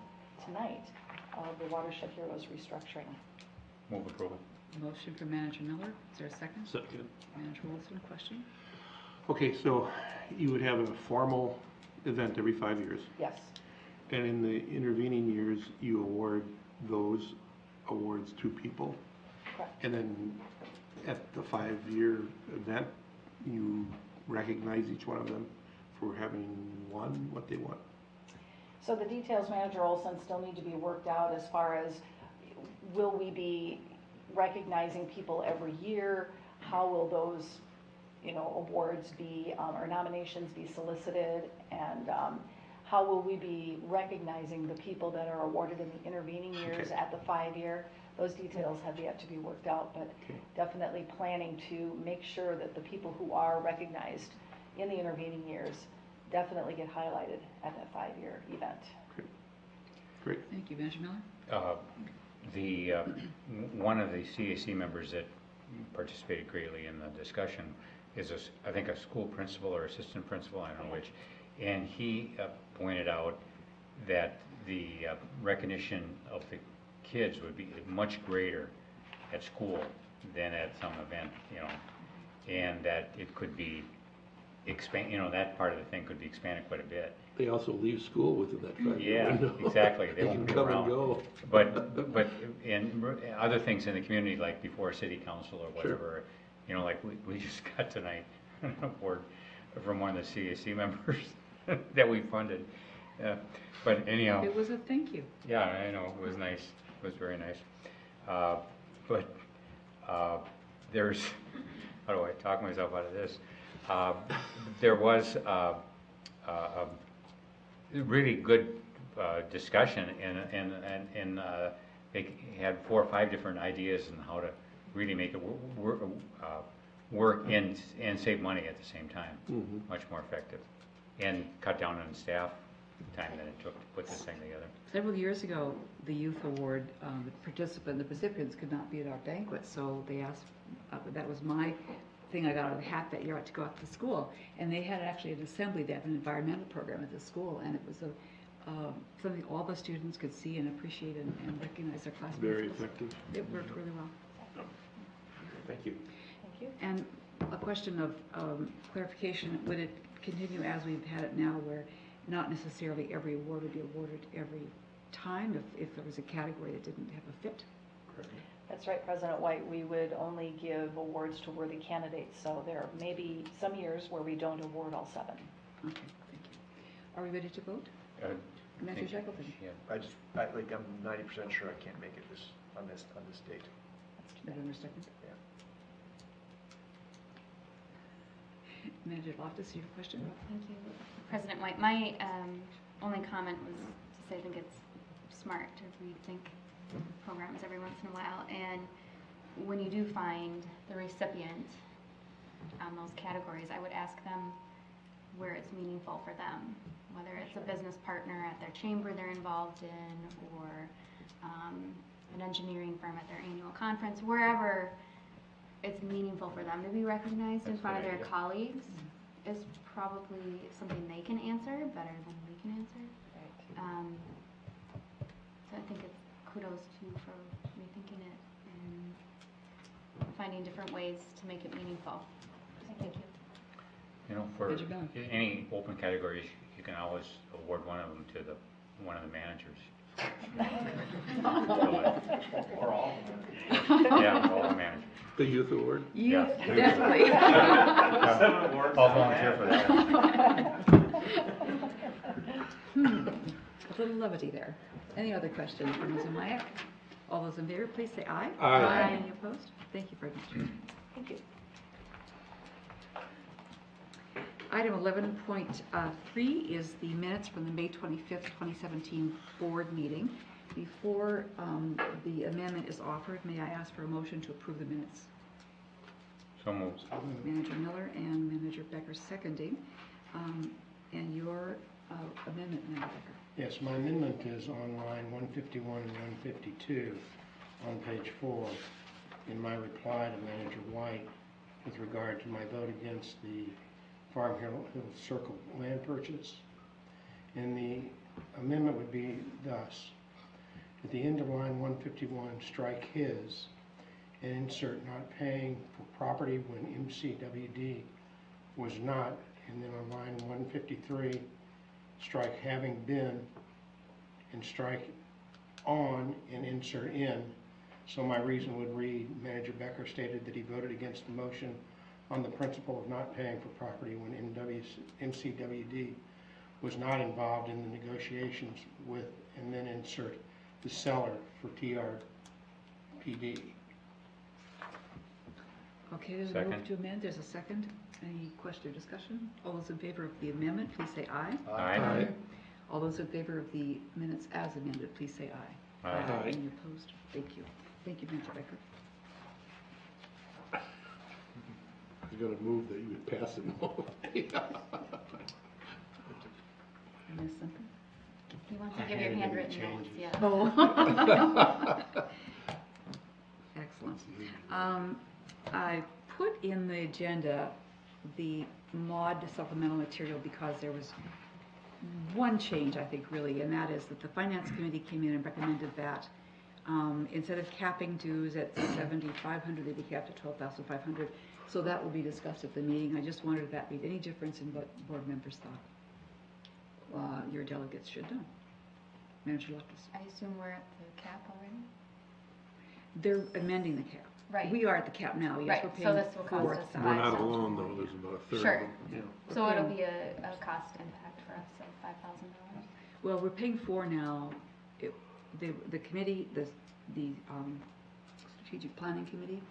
tonight of the Watershed Heroes restructuring. Move approval. Motion from Manager Miller. Is there a second? Second. Manager Wilson, question? Okay, so you would have a formal event every 5 years, Yes, and in the intervening years, you award those awards to people, correct. and then at the 5-year event, you recognize each one of them for having won what they won. So the details, Manager Olson, still need to be worked out as far as will we be recognizing people every year? How will those, awards be, or nominations be solicited? And how will we be recognizing the people that are awarded in the intervening years Okay. at the 5-year? Those details have yet to be worked out, but Okay. definitely planning to make sure that the people who are recognized in the intervening years definitely get highlighted at that 5-year event. Great. Thank you. Manager Miller? One of the CAC members that participated greatly in the discussion is, I think, a school principal or assistant principal, I don't know which, and he pointed out that the recognition of the kids would be much greater at school than at some event, and that it could be expand, that part of the thing could be expanded quite a bit. They also leave school within that 5-year Yeah, window. exactly. They They won't can go come and around. go. But in other things in the community, like before city council or whatever, like we just got tonight an award from one of the CAC members that we funded. But anyhow. It was a thank you. Yeah, I know, it was nice, it was very nice. But there's, how do I talk myself out of this? There was a really good discussion, and they had 4 or 5 different ideas on how to really make it work and save money at the same time, much more effective, and cut down on staff time that it took to put this thing together. Several years ago, the Youth Award, the recipients could not be at our banquet, so they asked, that was my thing I got out of the hat that year to go out to school. And they had actually an assembly, they have an environmental program at the school, and it was something all the students could see and appreciate and recognize their classmates. Very effective. It worked really well. Thank you. Thank you. And a question of clarification, would it continue as we've had it now, where not necessarily every award would be awarded every time if there was a category that didn't have a fit? That's right, President White. We would only give awards to worthy candidates, so there may be some years where we don't award all 7. Okay, thank you. Are we ready to vote? Manager Shackleton? Yeah. I'm 90% sure I can't make it on this date. November 2nd? Yeah. Manager Loftus, you have a question? Thank you. President White, my only comment was to say I think it's smart to rethink programs every once in a while. And when you do find the recipient on those categories, I would ask them where it's meaningful for them, whether it's a business partner at their chamber they're involved in, or an engineering firm at their annual conference, wherever it's meaningful for them to be recognized in front of their colleagues is probably something they can answer better than we can answer. So I think it's kudos to you for rethinking it and finding different ways to make it meaningful. Thank you. For Manager Miller. any open categories, you can always award one of them to one of the managers. Or all of them. Yeah, all the managers. The Youth Award? Youth, Yeah. definitely. I'll volunteer for that. A little levity there. Any other questions for Ms. Umayak? All those in favor, please say aye. Aye. Any opposed? Thank you very much. Thank you. Item 11.3 is the minutes from the May 25th, 2017 board meeting. Before the amendment is offered, may I ask for a motion to approve the minutes? So moved. Manager Miller and Manager Becker seconding. And your amendment, Manager Becker. Yes, my amendment is on line 151 and 152 on page 4 in my reply to Manager White with regard to my vote against the Farm Hill Circle land purchase. And the amendment would be thus: at the end of line 151, strike his and insert not paying for property when MCWD was not, and then on line 153, strike having been and strike on and insert in. So my reason would read, Manager Becker stated that he voted against the motion on the principle of not paying for property when MCWD was not involved in the negotiations with, and then insert the seller for TRPD. Okay, there's a Second. move to amend. There's a second. Any question or discussion? All those in favor of the amendment, please say aye. Aye. All those in favor of the minutes as amended, please say aye. Aye. Any opposed? Thank you. Thank you, Manager Becker. I was going to move that you would pass it. I missed something? You want to I give your handed him the handwritten notes, changes. yeah. Oh. Excellent. I put in the agenda the mod supplemental material because there was one change, I think, really, and that is that the Finance Committee came in and recommended that Instead of capping dues at 7,500, they'd be capped at 12,500. So that will be discussed at the meeting. I just wondered if that made any difference in what board members thought your delegates should know. Manager Leftis. I assume we're at the cap already? They're amending the cap. Right. We are at the cap now, yes, Right, we're so paying this will cost us We're not 5,000. alone, though, there's about a third of Sure. them, yeah. So it'll be a cost impact for us of $5,000. Well, we're paying 4 now. The committee, the strategic planning committee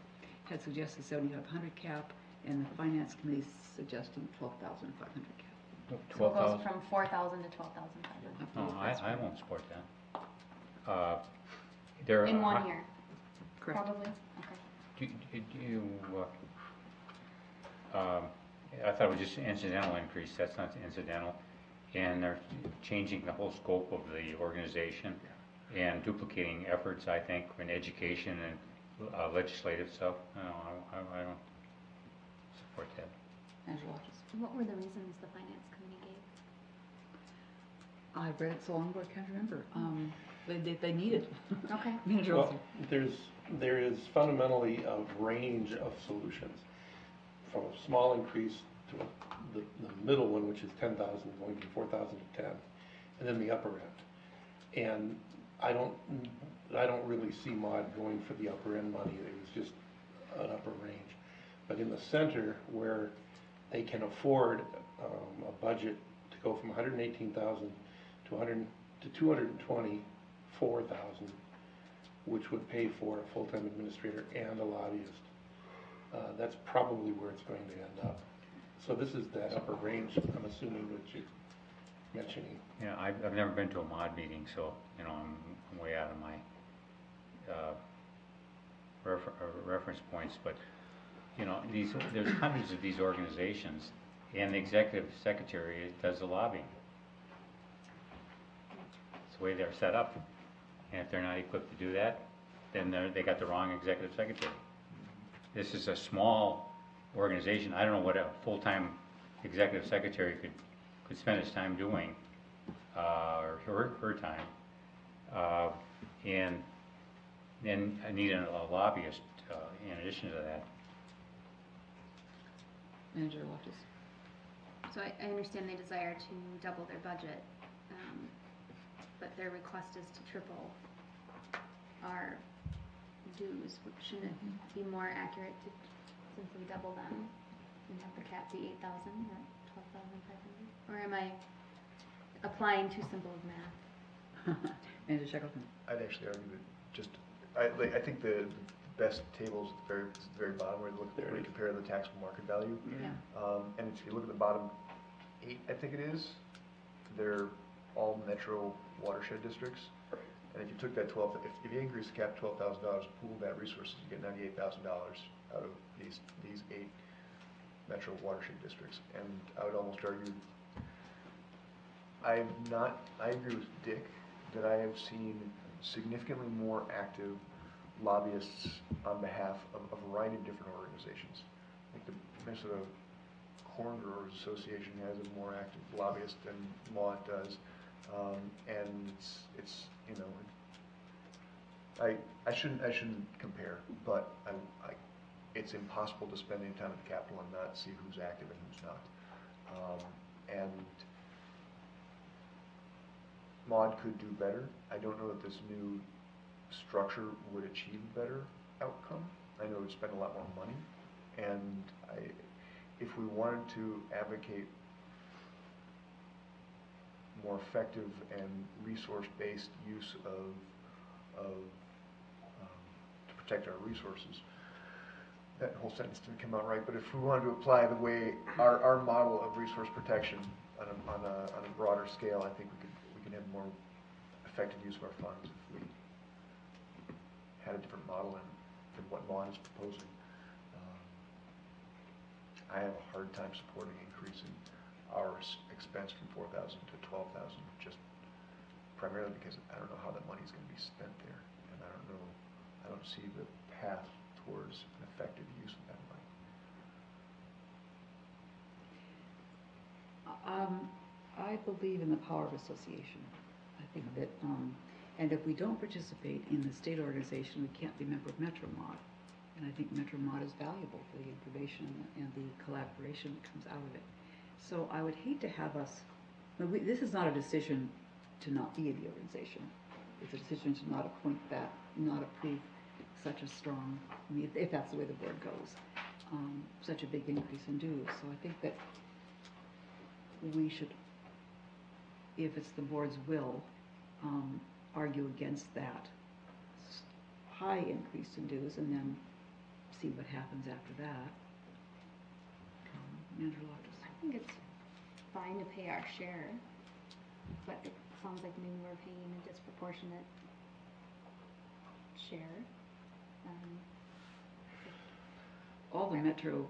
had suggested 7,500 cap, and the finance committee suggesting 12,500 cap. So it 12,000? goes from 4,000 to 12,500. No, I won't support that. There In are- 1 year, Correct. probably? Okay. I thought it was just an incidental increase, that's not incidental. And they're changing the whole scope of the organization and duplicating efforts, I think, in education and legislative stuff. No, I don't support that. Manager Loftus. What were the reasons the finance committee gave? I've read it so long ago, I can't remember. They need it. Okay. Manager Well, Olson. there is fundamentally a range of solutions, from a small increase to the middle one, which is 10,000, going from 4,000 to 10, and then the upper end. And I don't really see MOD going for the upper end money. It was just an upper range. But in the center, where they can afford a budget to go from 118,000 to 224,000, which would pay for a full-time administrator and a lobbyist. That's probably where it's going to end up. So this is that upper range, I'm assuming, that you're mentioning. Yeah, I've never been to a MOD meeting, so, you know, I'm way out of my reference points, but, you know, there's hundreds of these organizations, and the executive secretary does the lobbying. It's the way they're set up, and if they're not equipped to do that, then they got the wrong executive secretary. This is a small organization. I don't know what a full-time executive secretary could spend his time doing, or her time, and then I need a lobbyist in addition to that. Manager Loftus. So I understand they desire to double their budget, but their request is to triple our dues. Shouldn't it be more accurate to, since we double them, and have the cap be 8,000 or 12,500? Or am I applying too simple of math? Manager Shackleton. I'd actually argue that I think the best table is at the very bottom, where you compare the taxable market value. Yeah. And if you look at the bottom 8, I think it is, they're all metro watershed districts. And if you took that if you increase the cap to $12,000, pool that resources, you get $98,000 out of these 8 metro watershed districts. And I would almost argue, I agree with Dick that I have seen significantly more active lobbyists on behalf of a variety of different organizations. Like the Minnesota Corn Growers Association has a more active lobbyist than MOD does. And it's you know, I shouldn't compare, but it's impossible to spend any time at the Capitol and not see who's active and who's not. And MOD could do better. I don't know that this new structure would achieve a better outcome. I know it would spend a lot more money, and if we wanted to advocate more effective and resource-based use to protect our resources. That whole sentence didn't come out right, but if we wanted to apply the way our model of resource protection on a broader scale, I think we can have more effective use of our funds if we had a different model than what MOD is proposing. I have a hard time supporting increasing our expense from 4,000 to 12,000, just primarily because I don't know how that money is going to be spent there, and I don't see the path towards an effective use of that money. I believe in the power of association. I think that And if we don't participate in the state organization, we can't be a member of MetroMod. And I think MetroMod is valuable for the information and the collaboration that comes out of it. So I would hate to have us, this is not a decision to not be in the organization. It's a decision to not appoint that, not approve such a strong, I mean, if that's the way the board goes, such a big increase in dues. So I think that we should, if it's the board's will, argue against that high increase in dues and then see what happens after that. Manager Loftus. I think it's fine to pay our share, but it sounds like maybe we're paying a disproportionate share. All the metro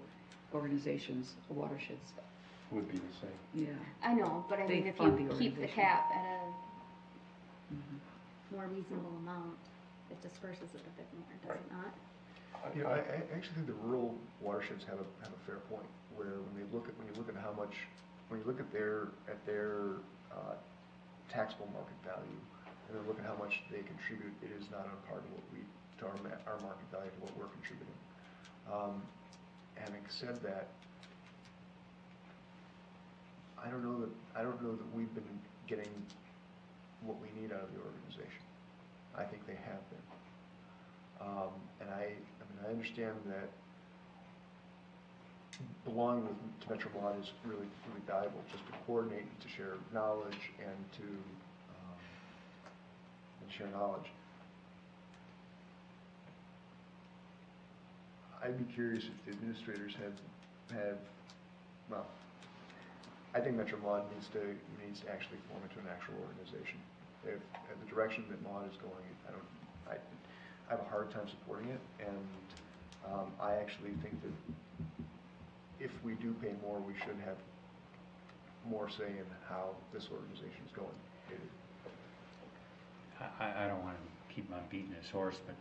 organizations, watersheds, Would be the same. yeah. I know, but I They mean, if fund you the keep the organization. cap at a Mhm. more reasonable amount, it disperses it a bit more, does it not? You know, I actually think the rural watersheds have a fair point, where when you look at how much, when you look at their taxable market value, and then look at how much they contribute, it is not on par to our market value to what we're contributing. Having said that, I don't know that we've been getting what we need out of the organization. I think they have been. And I understand that belonging to MetroMod is really valuable, just to coordinate, to share knowledge, and to share knowledge. I'd be curious if the administrators have well, I think MetroMod needs to actually form into an actual organization. If at the direction that Mod is going, I have a hard time supporting it, and I actually think that if we do pay more, we should have more say in how this organization is going. I don't want to keep on beating this horse, but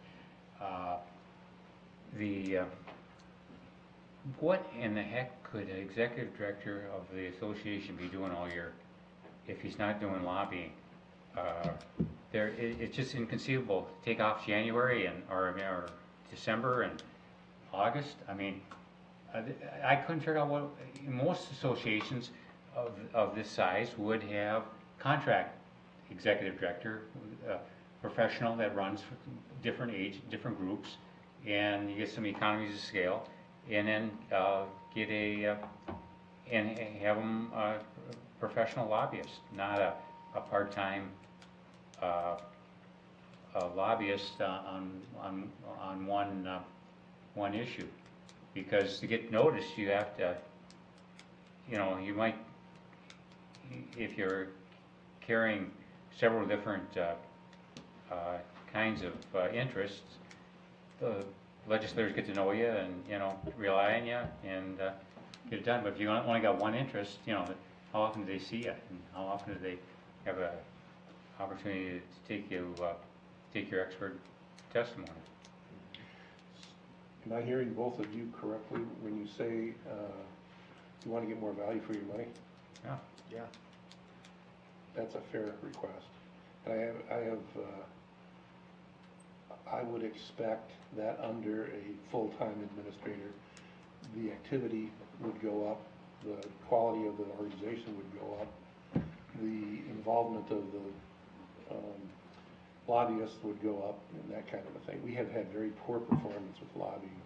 what in the heck could an executive director of the association be doing all year if he's not doing lobbying? It's just inconceivable. Take off January or December and August. I mean, I couldn't figure out what most associations of this size would have contract executive director, professional that runs for different different groups, and you get some economies of scale, and then get and have them professional lobbyists, not a part-time lobbyist on one issue. Because to get noticed, you have to, you might, if you're carrying several different kinds of interests, the legislators get to know you and, rely on you and get it done. But if you only got one interest, how often do they see you? And how often do they have an opportunity to take your expert testimony? Am I hearing both of you correctly when you say you want to get more value for your money? Yeah. Yeah. That's a fair request. And I would expect that under a full-time administrator, the activity would go up, the quality of the organization would go up, the involvement of the lobbyists would go up, and that kind of a thing. We have had very poor performance with lobbying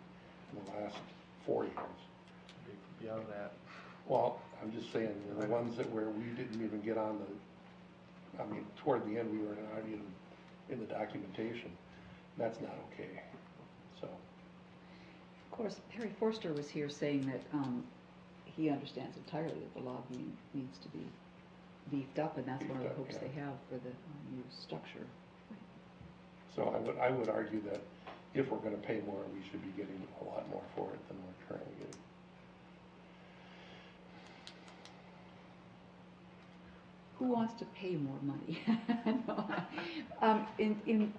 in the last 4 years. Beyond that. Well, I'm just saying, the ones where we didn't even get on toward the end, we were not even in the documentation. That's not okay, so. Of course, Harry Forster was here saying that he understands entirely that the lobbying needs to be beefed up, and that's one of the hopes they have for the new structure. So I would argue that if we're going to pay more, we should be getting a lot more for it than we're currently getting. Who wants to pay more money?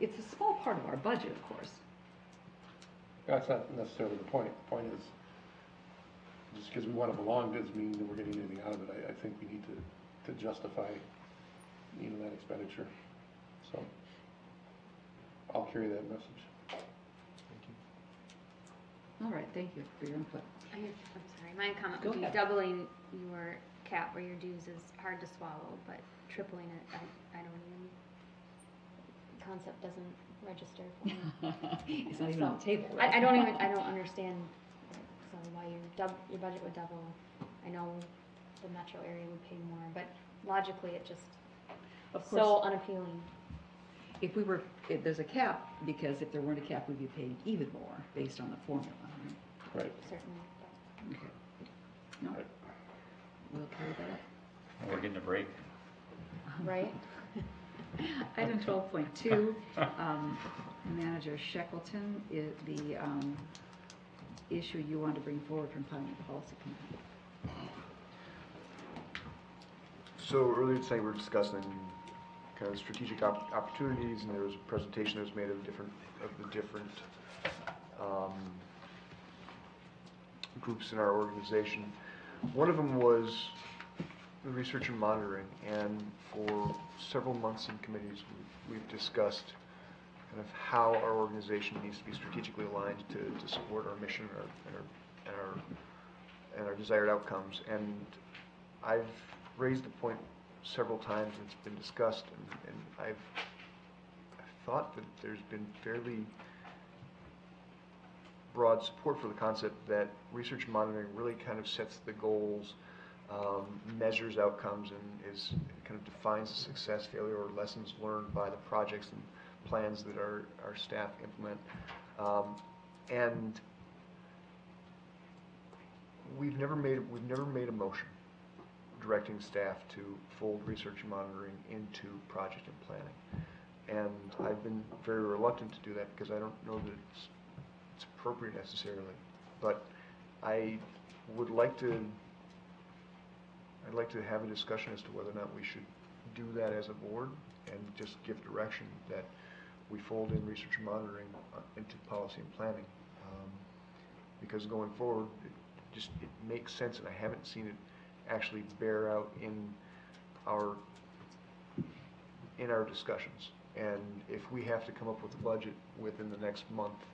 It's a small part of our budget, of course. That's not necessarily the point. The point is, just because we want to belong doesn't mean that we're getting anything out of it. I think we need to justify, that expenditure. So. I'll carry that message. All right, thank you for your input. I'm sorry, my comment Go would be ahead. doubling your cap or your dues is hard to swallow, but tripling it, I don't even, concept doesn't register for me. It's not even on the table, I right? I don't understand, so why your budget would double. I know the metro area would pay more, but logically it just, Of so course, unappealing. if there's a cap, because if there weren't a cap, we'd be paid even more based on the formula. Right. Certainly. Right? Okay. No, we'll carry that up. We're getting a break. Right? Item 12.2, Manager Shackleton, is the issue you want to bring forward from Planning and Policy Committee. So earlier tonight, we were discussing kind of strategic opportunities, and there was a presentation that was made of the different groups in our organization. One of them was the research and monitoring, and for several months in committees, we've discussed kind of how our organization needs to be strategically aligned to support our mission and our desired outcomes. And I've raised the point several times, and it's been discussed, and I've thought that there's been fairly broad support for the concept that research and monitoring really kind of sets the goals, measures outcomes, and is kind of defines the success, failure, or lessons learned by the projects and plans that our staff implement. And we've never made a motion directing staff to fold research and monitoring into project and planning. And I've been very reluctant to do that because I don't know that it's appropriate necessarily. But I'd like to have a discussion as to whether or not we should do that as a board and just give direction that we fold in research and monitoring into policy and planning. Because going forward, it makes sense, and I haven't seen it actually bear out in our discussions. And if we have to come up with a budget within the next month,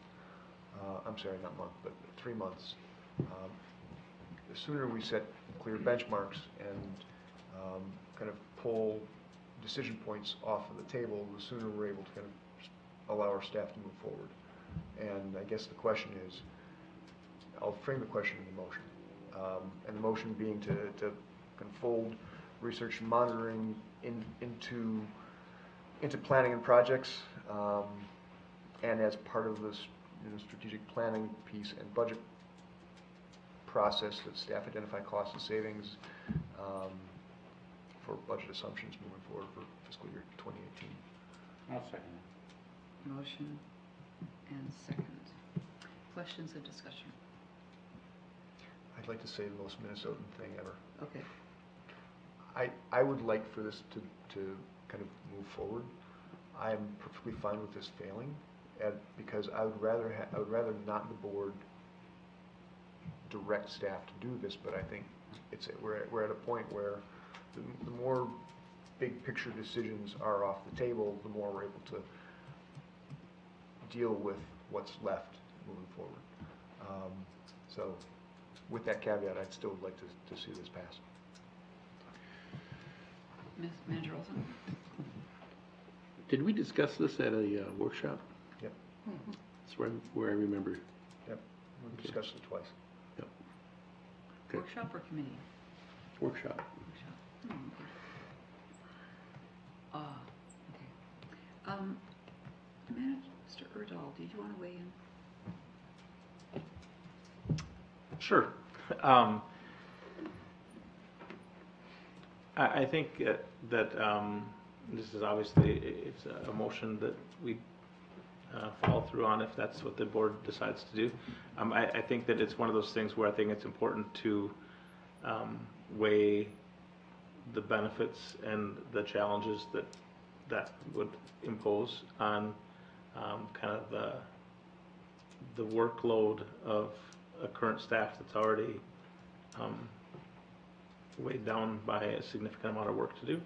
I'm sorry, not month, but 3 months, the sooner we set clear benchmarks and kind of pull decision points off of the table, the sooner we're able to kind of allow our staff to move forward. And I guess the question is, I'll frame the question in the motion. And the motion being to kind of fold research and monitoring into planning and projects, and as part of this strategic planning piece and budget process, that staff identify costs and savings for budget assumptions moving forward for fiscal year 2018. I'll second it. Motion and second. Questions or discussion? I'd like to say the most Minnesotan thing ever. Okay. I would like for this to kind of move forward. I am perfectly fine with this failing, because I would rather not the board direct staff to do this. But I think we're at a point where the more big picture decisions are off the table, the more we're able to deal with what's left moving forward. So with that caveat, I'd still like to see this pass. Ms. Manager Olson? Did we discuss this at a workshop? Yep. That's where I remember. Yep. We've discussed it twice. Yep. Okay. Workshop or committee? Workshop. Workshop. Okay. Mr. Erdahl, did you want to weigh in? Sure. I think that this is obviously, it's a motion that we follow through on if that's what the board decides to do. I think that it's one of those things where I think it's important to weigh the benefits and the challenges that would impose on kind of the workload of a current staff that's already weighed down by a significant amount of work to do.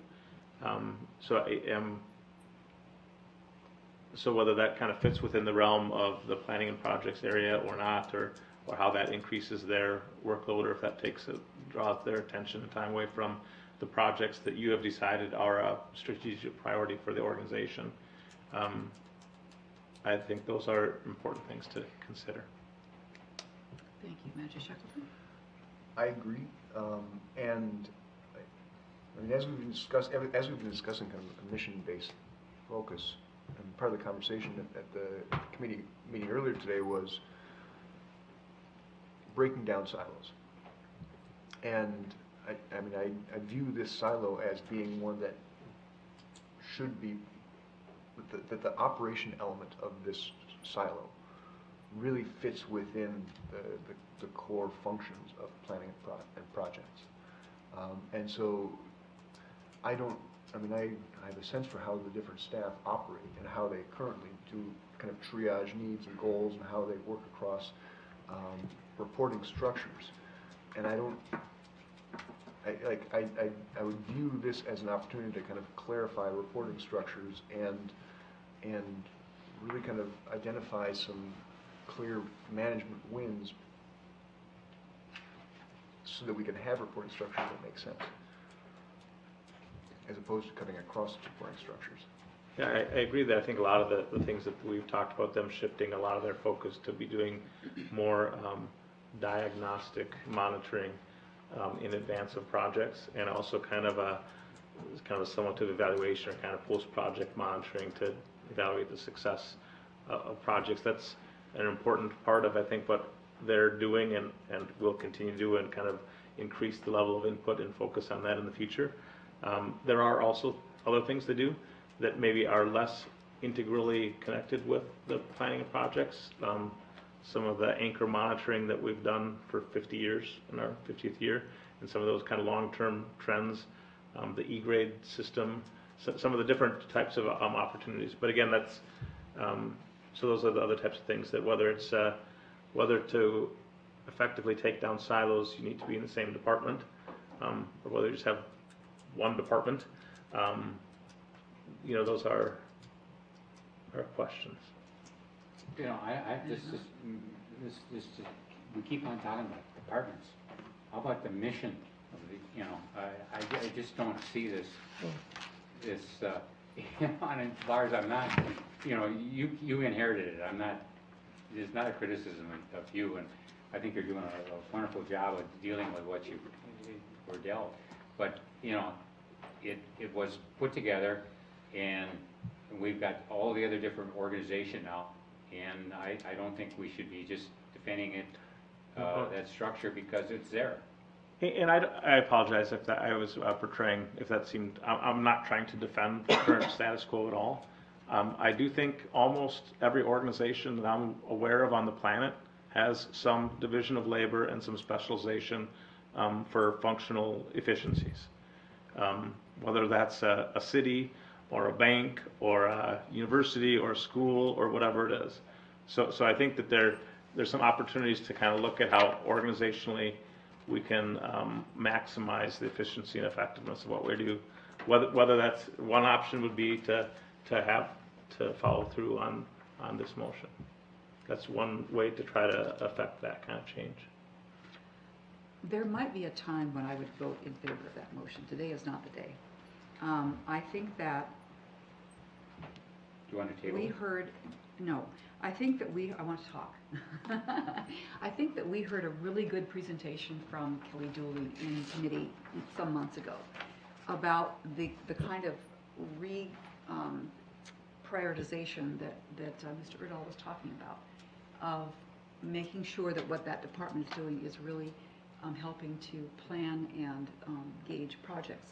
So I am So whether that kind of fits within the realm of the planning and projects area or not, or how that increases their workload, or if that draws their attention and time away from the projects that you have decided are a strategic priority for the organization. I think those are important things to consider. Thank you. Manager Shackleton? I agree, and I mean, as we've been discussing kind of a mission-based focus, and part of the conversation at the committee meeting earlier today was breaking down silos. And I mean, I view this silo as being one that should be, that the operation element of this silo really fits within the core functions of planning and projects. And so I have a sense for how the different staff operate and how they currently do kind of triage needs and goals and how they work across reporting structures. And I would view this as an opportunity to kind of clarify reporting structures and really kind of identify some clear management wins so that we can have reporting structures that make sense, as opposed to cutting across reporting structures. Yeah, I agree that I think a lot of the things that we've talked about, them shifting a lot of their focus to be doing more diagnostic monitoring in advance of projects, and also kind of a summative evaluation or kind of post-project monitoring to evaluate the success of projects. That's an important part of, I think, what they're doing and will continue to do, and kind of increase the level of input and focus on that in the future. There are also other things to do that maybe are less integrally connected with the planning of projects. Some of the anchor monitoring that we've done for 50 years in our 50th year, and some of those kind of long-term trends, the E-grade system, some of the different types of opportunities. But again, that's so those are the other types of things that whether it's whether to effectively take down silos, you need to be in the same department, or whether you just have one department. Those are questions. We keep on talking about departments. How about the mission of the, I just don't see this, and as far as I'm not, you inherited it. It's not a criticism of you, and I think you're doing a wonderful job of dealing with what you were dealt. But, it was put together, and we've got all the other different organization now, and I don't think we should be just defending it, that structure, because it's there. And I apologize if that I was portraying, if that seemed, I'm not trying to defend the current status quo at all. I do think almost every organization that I'm aware of on the planet has some division of labor and some specialization for functional efficiencies. Whether that's a city or a bank or a university or a school or whatever it is. So I think that there's some opportunities to kind of look at how organizationally we can maximize the efficiency and effectiveness of what we do. Whether that's one option would be to follow through on this motion. That's one way to try to affect that kind of change. There might be a time when I would vote in favor of that motion. Today is not the day. I think that Do you want to table we it? heard, no, I think that I want to talk. I think that we heard a really good presentation from Kelly Dooley in committee some months ago about the kind of prioritization that Mr. Erdahl was talking about, of making sure that what that department is doing is really helping to plan and gauge projects.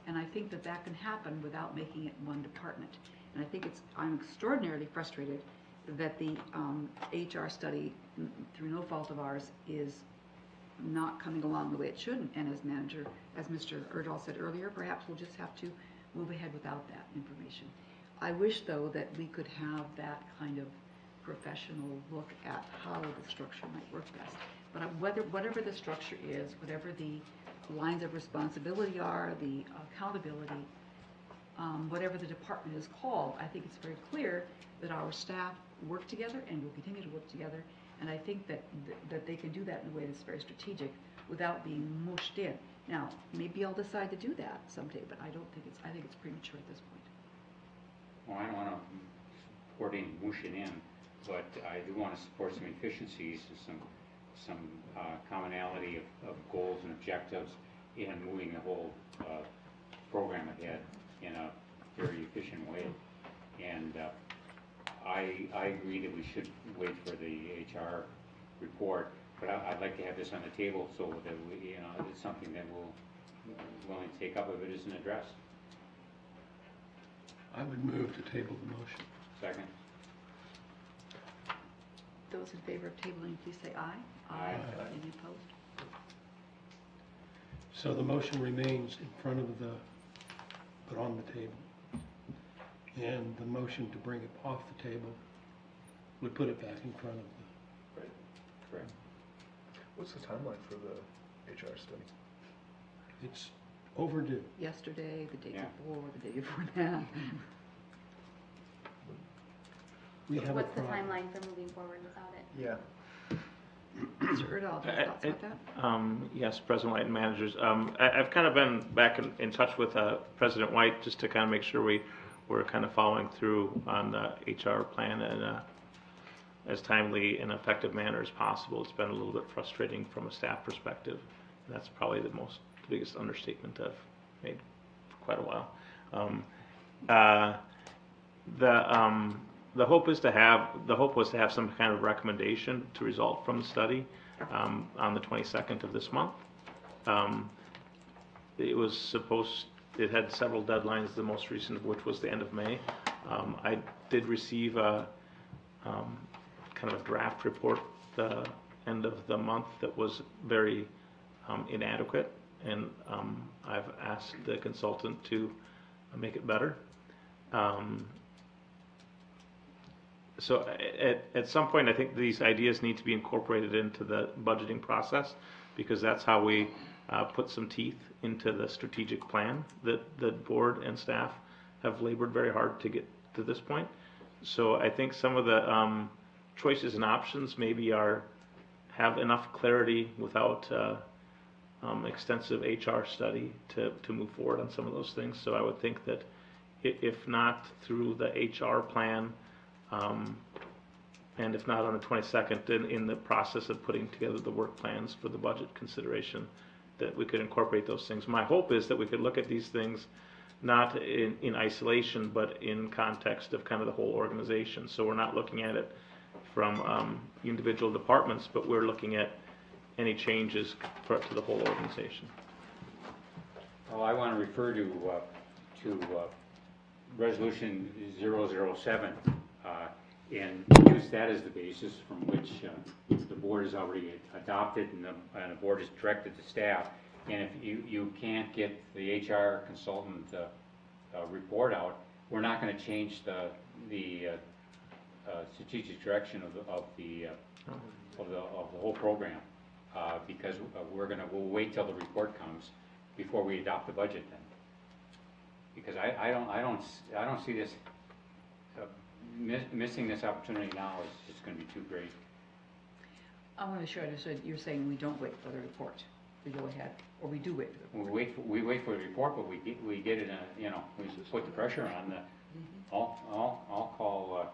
And I think that can happen without making it one department. And I think I'm extraordinarily frustrated that the HR study, through no fault of ours, is not coming along the way it should. And as Mr. Erdahl said earlier, perhaps we'll just have to move ahead without that information. I wish, though, that we could have that kind of professional look at how the structure might work best. But whatever the structure is, whatever the lines of responsibility are, the accountability, whatever the department is called, I think it's very clear that our staff work together and will continue to work together. And I think that they can do that in a way that's very strategic without being mushed in. Now, maybe I'll decide to do that someday, but I think it's premature at this point. Well, I don't want to support any mushing in, but I do want to support some efficiencies and some commonality of goals and objectives in moving the whole program ahead in a very efficient way. And I agree that we should wait for the HR report, but I'd like to have this on the table so that we, it's something that we'll willing to take up if it isn't addressed. I would move to table the motion. Second. Those in favor of tabling, please say aye. Aye. Any opposed? So the motion remains in front of but on the table. And the motion to bring it off the table would put it back in front of Right. Correct. What's the timeline for the HR study? it's overdue. Yesterday, the day Yeah. before, the day before that. We have a What's the problem. timeline for moving forward without it? Yeah. Mr. Erdahl, do you have thoughts about that? Yes, President White and managers. I've kind of been back in touch with President White just to kind of make sure we're kind of following through on the HR plan in as timely and effective manner as possible. It's been a little bit frustrating from a staff perspective. And that's probably the biggest understatement I've made for quite a while. The hope was to have some kind of recommendation to result from the study on the 22nd of this month. It had several deadlines, the most recent of which was the end of May. I did receive a kind of a draft report the end of the month that was very inadequate, and I've asked the consultant to make it better. So at some point, I think these ideas need to be incorporated into the budgeting process, because that's how we put some teeth into the strategic plan that the board and staff have labored very hard to get to this point. So I think some of the choices and options maybe have enough clarity without extensive HR study to move forward on some of those things. So I would think that if not through the HR plan, and if not on the 22nd, in the process of putting together the work plans for the budget consideration, that we could incorporate those things. My hope is that we could look at these things not in isolation, but in context of kind of the whole organization. So we're not looking at it from individual departments, but we're looking at any changes to the whole organization. Well, I want to refer to Resolution 007 and use that as the basis from which the board has already adopted and the board has directed the staff. And if you can't get the HR consultant report out, we're not going to change the strategic direction of the whole program because we'll wait till the report comes before we adopt the budget then. Because I don't see this missing this opportunity now is just going to be too great. I want to be sure I understood. You're saying we don't wait for the report. We go ahead, or we do wait for the report. We wait for the report, but we get it in we put the pressure on the. I'll call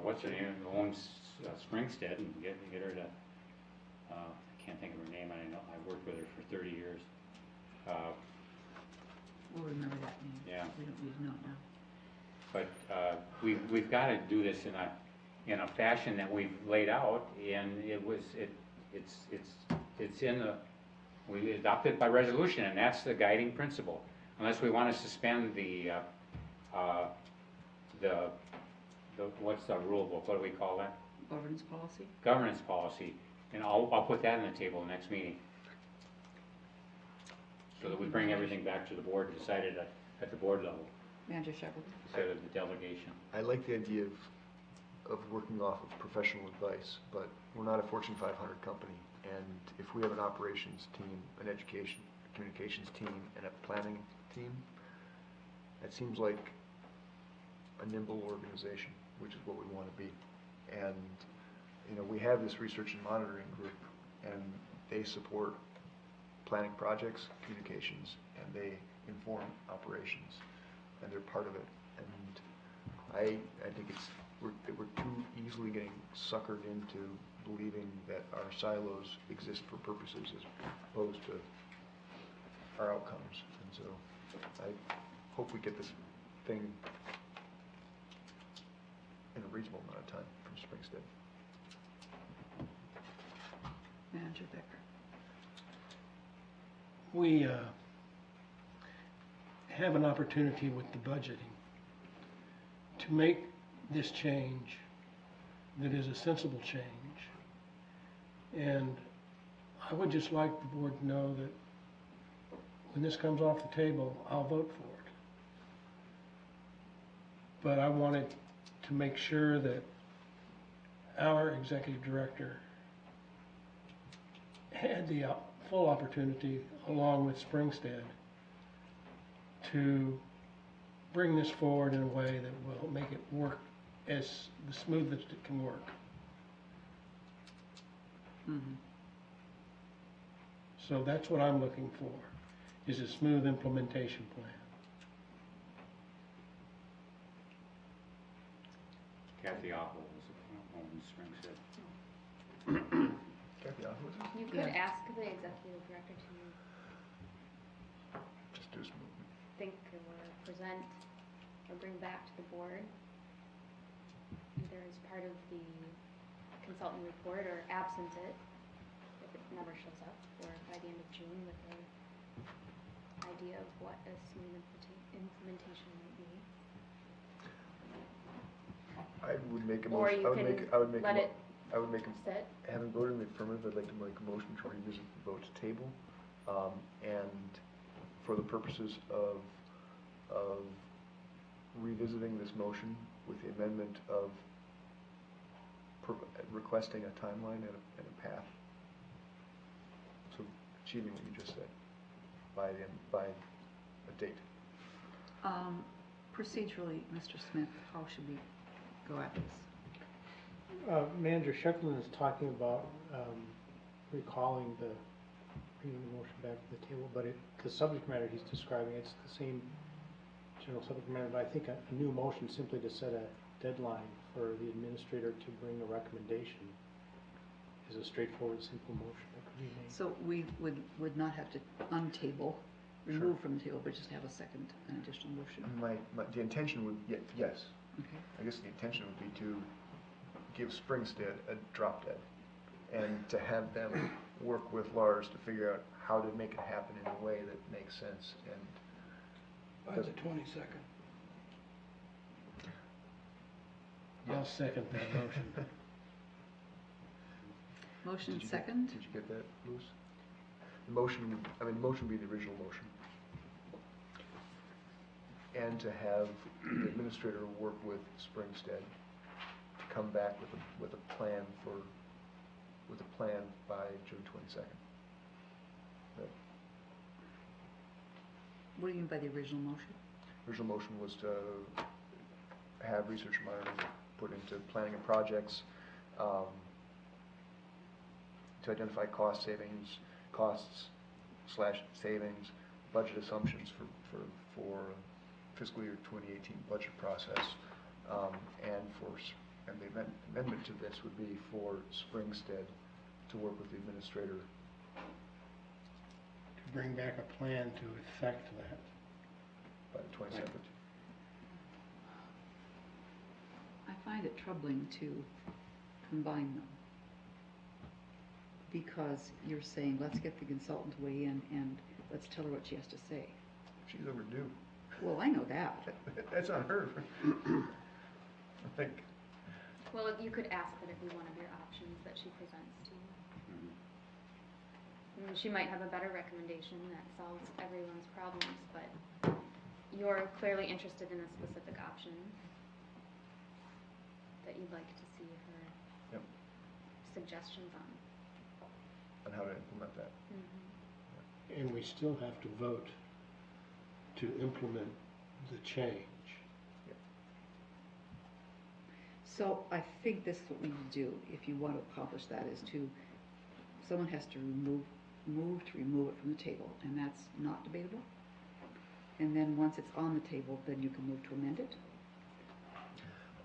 what's her name, Owens Springstead, and get her to. I can't think of her name. I worked with her for 30 years. We'll remember that name. Yeah. We don't need to know it now. But we've got to do this in a fashion that we've laid out, and we adopted by resolution, and that's the guiding principle. Unless we want to suspend the what's the rule book? What do we call that? Governance policy? Governance policy, and I'll put that on the table next meeting, so that we bring everything back to the board and decide it at the board level. Manager Shepherd? Instead of the delegation. I like the idea of working off of professional advice, but we're not a Fortune 500 company, and if we have an operations team, an education, communications team, and a planning team, It seems like a nimble organization, which is what we want to be. And, you know, we have this research and monitoring group, and they support planning projects, communications, and they inform operations, and they're part of it. And I think we're too easily getting suckered into believing that our silos exist for purposes as opposed to our outcomes. And so I hope we get this thing in a reasonable amount of time from Springstead. Manager Becker. We have an opportunity with the budgeting to make this change that is a sensible change. And I would just like the board to know that when this comes off the table, I'll vote for it. But I wanted to make sure that our executive director had the full opportunity, along with Springstead, to bring this forward in a way that will make it work as the smoothest it can work. Mm-hmm. So that's what I'm looking for, is a smooth implementation plan. Kathy Apple was on Springstead. Kathy, who is it? You could ask the executive director to Just do smooth. think or present or bring back to the board, either as part of the consultant report or absent it, if it never shows up, or by the end of June with an idea of what a smooth implementation might be. I would make a Or motion. you can let it I would make a, sit. having voted in the affirmative, I'd like to make a motion to revisit the vote to table, and for the purposes of revisiting this motion with the amendment of requesting a timeline and a path. So achieving what you just said by a date. Procedurally, Mr. Smith, how should we go at this? Manager Sheklin is talking about recalling bringing the motion back to the table, but the subject matter he's describing, it's the same general subject matter, but I think a new motion simply to set a deadline for the administrator to bring a recommendation is a straightforward, simple motion that could be made. So we would not have to untable, remove from the table, but just have an additional motion. The intention would, yes. Okay. I guess the intention would be to give Springstead a drop dead and to have them work with Lars to figure out how to make it happen in a way that makes sense and By the 22nd. I'll second that motion. Motion second? Did you get that, Louis? The motion, the motion would be the original motion. And to have the administrator work with Springstead to come back with a plan by June 22nd. What do you mean by the original motion? Original motion was to have research and monitoring put into planning and projects, to identify costs / savings, budget assumptions for fiscal year 2018 budget process, and the amendment to this would be for Springstead to work with the administrator. To bring back a plan to effect that. By the 22nd. I find it troubling to combine them. Because you're saying, let's get the consultant to weigh in and let's tell her what she has to say. She's overdue. Well, I know that. That's on her. I think. Well, you could ask that it be one of your options that she presents to you. I mean, she might have a better recommendation that solves everyone's problems, but you're clearly interested in a specific option that you'd like to see her suggestions on. On how to implement that. And we still have to vote to implement the change. So I think this is what we need to do, if you want to accomplish that, is someone has to move to remove it from the table, and that's not debatable. And then once it's on the table, then you can move to amend it.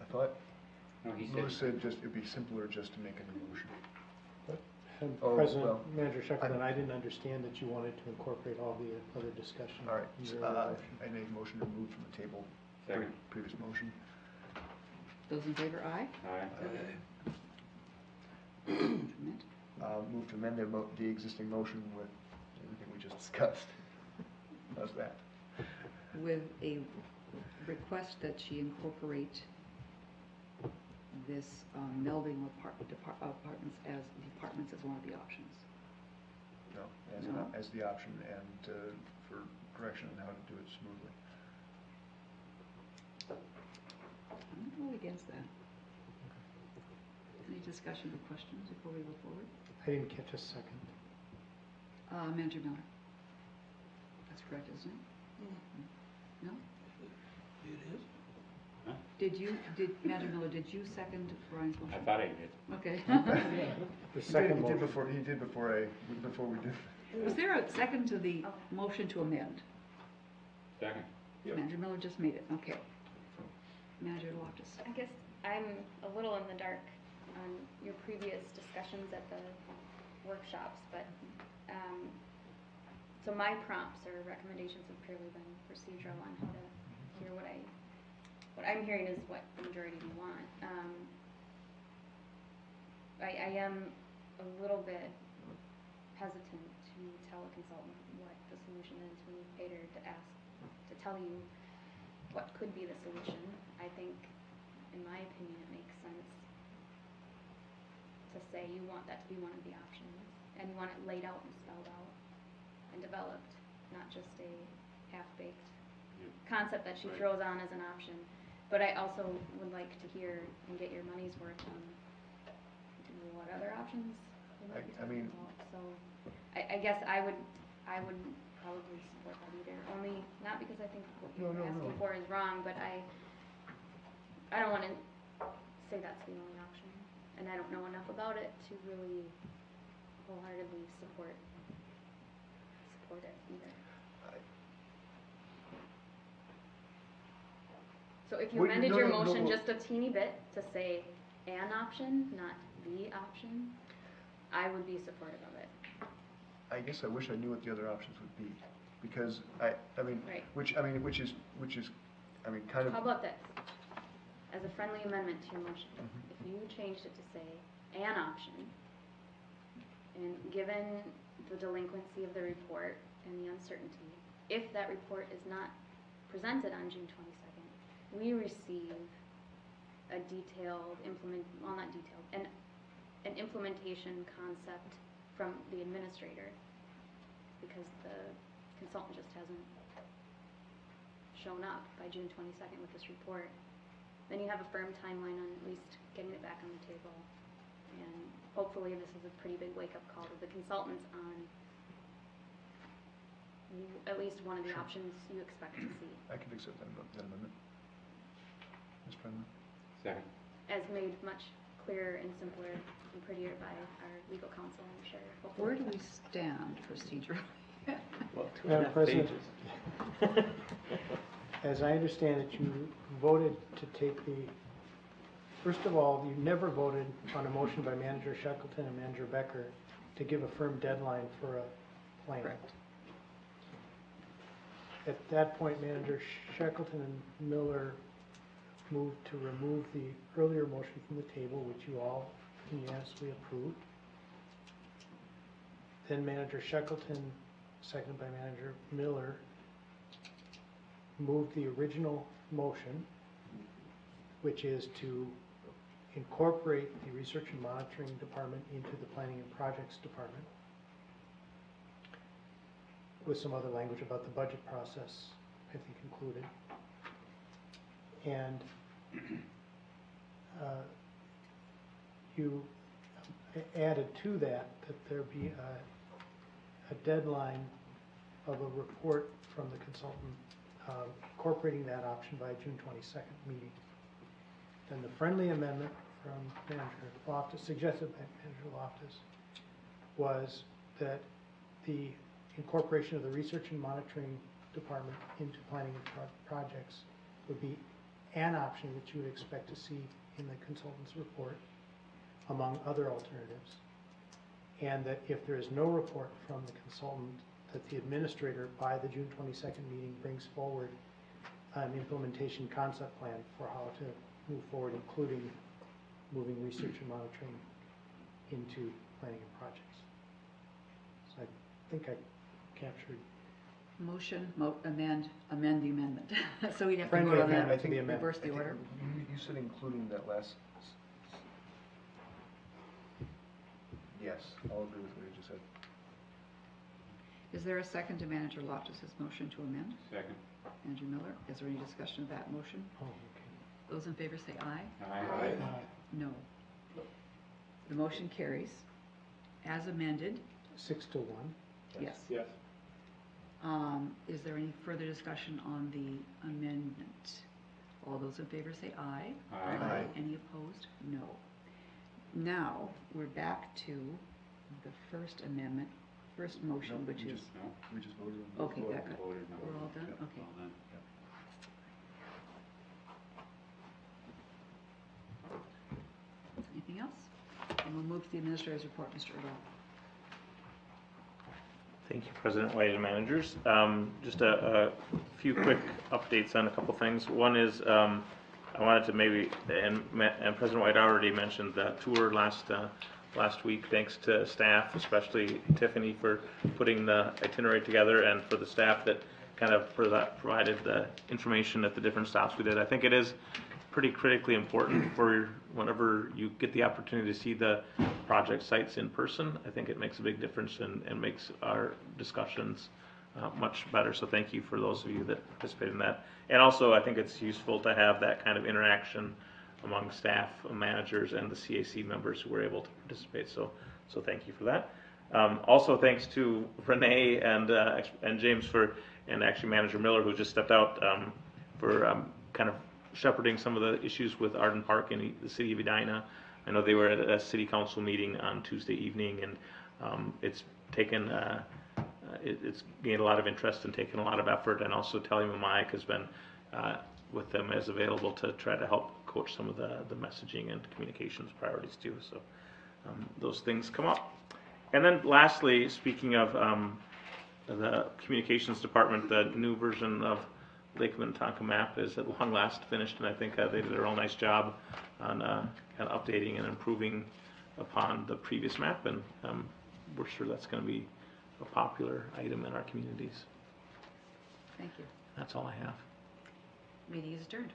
I thought No, he Louis said, said just, it'd be simpler just to make a new motion. And Oh, President, well, Manager Shackleton, I didn't understand that you wanted to incorporate all the other discussion. All right, in your other motion. I make a motion to move from the table, Second. previous motion. Those in favor, aye? aye. Amend. Move to amend the existing motion with everything we just discussed. How's that? With a request that she incorporate this melding of apartments as one of the options. No, No. as the option and for direction on how to do it smoothly. I'm not really against that. Any discussion or questions before we go forward? I didn't catch a second. Manager Miller? That's correct, isn't it? No? It is. Manager Miller, did you second Brian's motion? I thought I did. Okay. The second He motion. did before we did. Was there a second to the motion to amend? Second. Manager Miller just made it, okay. Manager Loftus? I guess I'm a little in the dark on your previous discussions at the workshops, but, so my prompts or recommendations have purely been procedural on how to hear what I'm hearing is what the majority of you want. I am a little bit hesitant to tell a consultant what the solution is when you've paid her to tell you what could be the solution. I think, in my opinion, it makes sense to say you want that to be one of the options, and you want it laid out and spelled out and developed, not just a half-baked concept that she throws on as an option. But I also would like to hear and get your money's worth on what other options you might be talking about. So I guess I would probably support that either, only not because I think what you're asking for is wrong, but I don't want to say that's the only option, and I don't know enough about it to really wholeheartedly support it either. So if you Wait, amended no, your no, no, motion no. just a teeny bit to say an option, not the option, I would be supportive of it. I guess I wish I knew what the other options would be, because I mean, Right. which is, kind of. How about this? As a friendly amendment to your motion, if you changed it to say an option, and given the delinquency of the report and the uncertainty, if that report is not presented on June 22nd, we receive a detailed an implementation concept from the administrator, because the consultant just hasn't shown up by June 22nd with this report, then you have a firm timeline on at least getting it back on the table. And hopefully this is a pretty big wake-up call to the consultants on at least one of the options you expect to see. I can accept that amendment. Ms. Friendly? Second. As made much clearer and simpler and prettier by our legal counsel, I'm sure. Hopefully. Where do we stand procedurally? Well, Madam President, as I understand it, you voted to take first of all, you never voted on a motion by Manager Shackleton and Manager Becker to give a firm deadline for a plan. Correct. At that point, Manager Shackleton and Miller moved to remove the earlier motion from the table, which you all unanimously approved. Then Manager Shackleton, seconded by Manager Miller, moved the original motion, which is to incorporate the Research and Monitoring Department into the Planning and Projects Department, with some other language about the budget process, I think, included. And you added to that there be a deadline of a report from the consultant incorporating that option by June 22nd meeting. Then the friendly amendment from Manager Loftus, suggested by Manager Loftus, was that the incorporation of the research and monitoring department into planning and projects would be an option that you would expect to see in the consultant's report, among other alternatives. And that if there is no report from the consultant, that the administrator, by the June 22nd meeting, brings forward an implementation concept plan for how to move forward, including moving research and monitoring into planning and projects. So I think I captured. Motion, amend the amendment. So we'd have to Friendly vote on that, amendment to the amendment. reverse the order. You said including that last. Yes, I'll agree with what you just said. Is there a second to Manager Loftus's motion to amend? Second. Manager Miller, is there any discussion of that motion? Oh, okay. Those in favor say aye. Aye. No. The motion carries. As amended, 6-1. yes. Yes. Is there any further discussion on the amendment? All those in favor say aye. Aye. Any opposed? No. Now, we're back to the first amendment, first motion, which is, We just voted on okay, that got, we're all done? Okay. Anything else? And we'll move to the administrator's report, Mr. Erdahl. Thank you, President White and managers. Just a few quick updates on a couple things. One is I wanted to maybe, and President White already mentioned that tour last week. Thanks to staff, especially Tiffany, for putting the itinerary together, and for the staff that kind of provided the information at the different stops we did. I think it is pretty critically important for whenever you get the opportunity to see the project sites in person. I think it makes a big difference and makes our discussions much better. So thank you for those of you that participated in that. And also, I think it's useful to have that kind of interaction among staff, managers, and the CAC members who were able to participate. So thank you for that. Also, thanks to Renee and James and actually Manager Miller, who just stepped out, for kind of shepherding some of the issues with Arden Park in the city of Edina. I know they were at a city council meeting on Tuesday evening, and it's taken it's gained a lot of interest and taken a lot of effort. And also Telly Mamayak has been with them as available to try to help coach some of the messaging and communications priorities too. So those things come up. And then lastly, speaking of the communications department, the new version of Lake Minnetonka map is at long last finished, and I think they did a real nice job on kind of updating and improving upon the previous map, and we're sure that's going to be a popular item in our communities. Thank you. That's all I have. Meeting is adjourned.